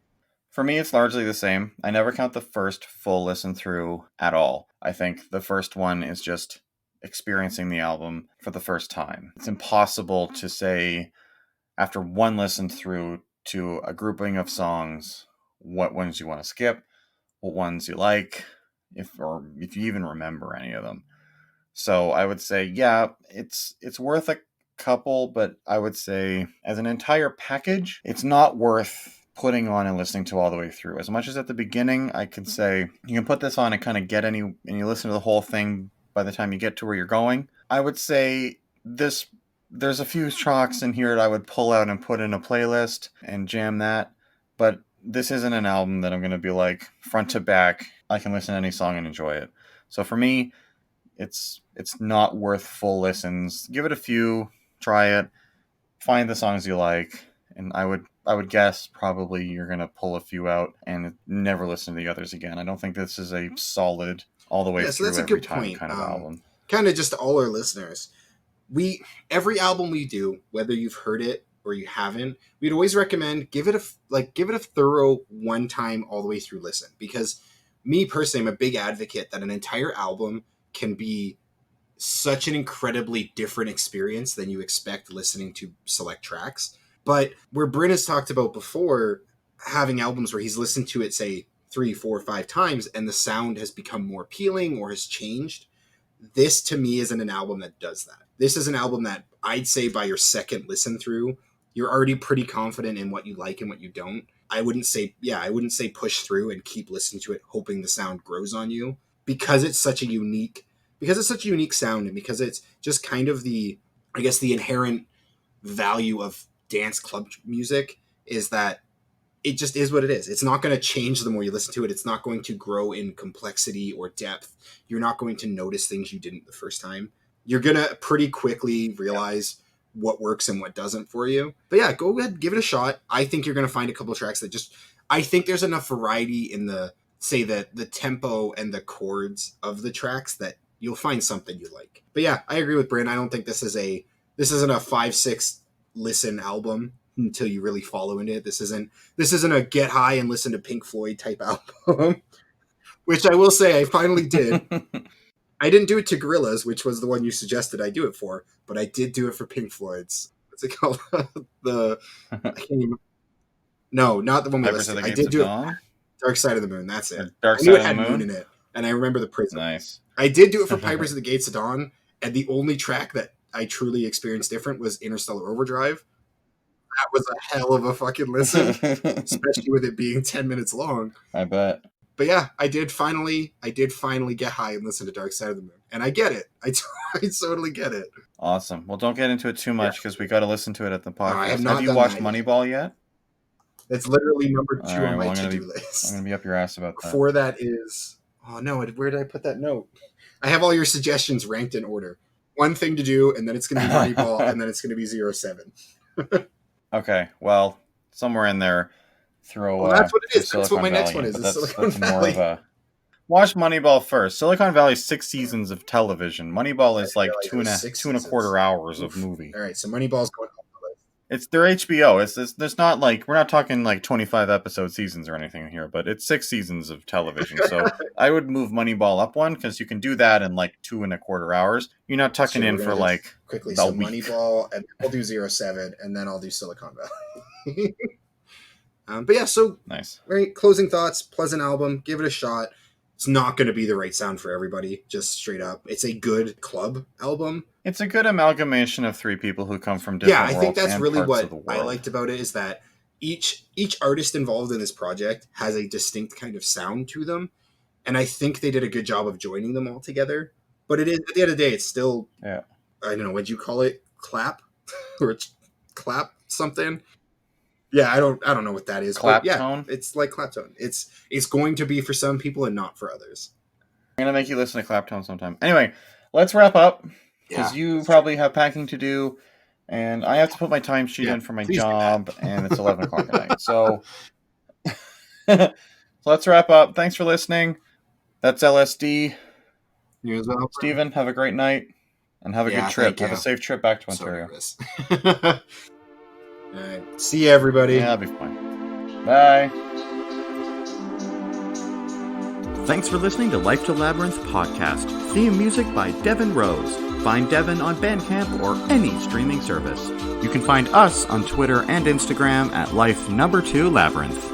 For me, it's largely the same. I never count the first full listen through at all. I think the first one is just experiencing the album for the first time. It's impossible to say after one listen through to a grouping of songs what ones you want to skip, what ones you like, if you even remember any of them. So I would say, yeah, it's worth a couple, but I would say as an entire package, it's not worth putting on and listening to all the way through. As much as at the beginning, I could say you can put this on and kind of get and you listen to the whole thing by the time you get to where you're going. I would say there's a few tracks in here that I would pull out and put in a playlist and jam that, but this isn't an album that I'm going to be like front to back. I can listen to any song and enjoy it. So for me, it's not worth full listens. Give it a few, try it, find the songs you like, and I would guess probably you're gonna pull a few out and never listen to the others again. I don't think this is a solid all the way yeah. So through that's a every good time point. kind of album. Kind of just to all our listeners, we every album we do, whether you've heard it or you haven't, we'd always recommend give it a thorough one time all the way through listen, because me personally, I'm a big advocate that an entire album can be such an incredibly different experience than you expect listening to select tracks. But where Bryn has talked about before, having albums where he's listened to it, say, 3, 4, 5 times, and the sound has become more appealing or has changed, this to me isn't an album that does that. This is an album that I'd say by your second listen through, you're already pretty confident in what you like and what you don't. I wouldn't say push through and keep listening to it hoping the sound grows on you, because it's such a unique sound, and because it's just kind of the inherent value of dance club music is that it just is what it is. It's not going to change the more you listen to it. It's not going to grow in complexity or depth. You're not going to notice things you didn't the first time. You're going to pretty quickly realize what works and what doesn't for you. But yeah, go ahead, give it a shot. I think you're going to find a couple of tracks that I think there's enough variety in the say that the tempo and the chords of the tracks, that you'll find something you like. But yeah, I agree with Bryn. I don't think this isn't a 5-6 listen album until you really follow in it. This isn't a get high and listen to Pink Floyd type album, which I will say I finally did. I didn't do it to Gorillaz, which was the one you suggested I do it for, but I did do it for Pink Floyd's. What's it called? I can't even. No, not the one we listed. I did do it. Dark Side of the Moon. That's it. Dark I knew Side it had of the Moon in it, and I remember the Prism. Nice. I did do it for Pipers of the Gates of Dawn, and the only track that I truly experienced different was Interstellar Overdrive. That was a hell of a fucking listen, especially with it being 10 minutes long. I bet. But yeah, I did finally get high and listen to Dark Side of the Moon. And I get it. I totally get it. Awesome. Well, don't get into it too much because we got to listen to it at the podcast. No, have you watched Moneyball yet? It's literally number 2 on my to-do list. I'm going to be up your ass about that. Before that is... Oh, no. Where did I put that note? I have all your suggestions ranked in order. One thing to do, and then it's going to be Moneyball, and then it's going to be 07. Okay. Well, somewhere in there, throw... Well, that's what it is. Silicon that's what my Valley next one is. That's Silicon Valley. More of a... Watch Moneyball first. Silicon Valley's 6 seasons of television. Moneyball is like two and a quarter hours of movie. All right, so Moneyball's going up the list. It's their HBO. There's not like, we're not talking like 25 episode seasons or anything here, but it's 6 seasons of television. So I would move Moneyball up one because you can do that in like 2 and a quarter hours. You're not tucking in for like quickly. So week. Moneyball, and I'll do 07, and then I'll do Silicon Valley. But yeah, so nice. Right, closing thoughts. Pleasant album. Give it a shot. It's not going to be the right sound for everybody, just straight up. It's a good club album. It's a good amalgamation of 3 people who come from different worlds. Yeah, I think that's really what I liked about it, is that each artist involved in this project has a distinct kind of sound to them, and I think they did a good job of joining them all together. But it is, at the end of the day, it's still, I don't know, what'd you call it? Clap? Or clap something? Yeah, I don't know what that is. Clap tone? It's like clap tone. It's going to be for some people and not for others. I'm going to make you listen to clap tone sometime. Anyway, let's wrap up, because you probably have packing to do, and I have to put my timesheet in for my job, and it's 11 o'clock at night. So let's wrap up. Thanks for listening. That's LSD. You as well. Steven, have a great night, and have a good trip. Have a safe trip back to Ontario. All right. See you, everybody. Yeah, that'll be fine. Bye. Thanks for listening to Life to Labyrinth podcast. Theme music by Devin Rose. Find Devin on Bandcamp or any streaming service. You can find us on Twitter and Instagram at Life2Labyrinth.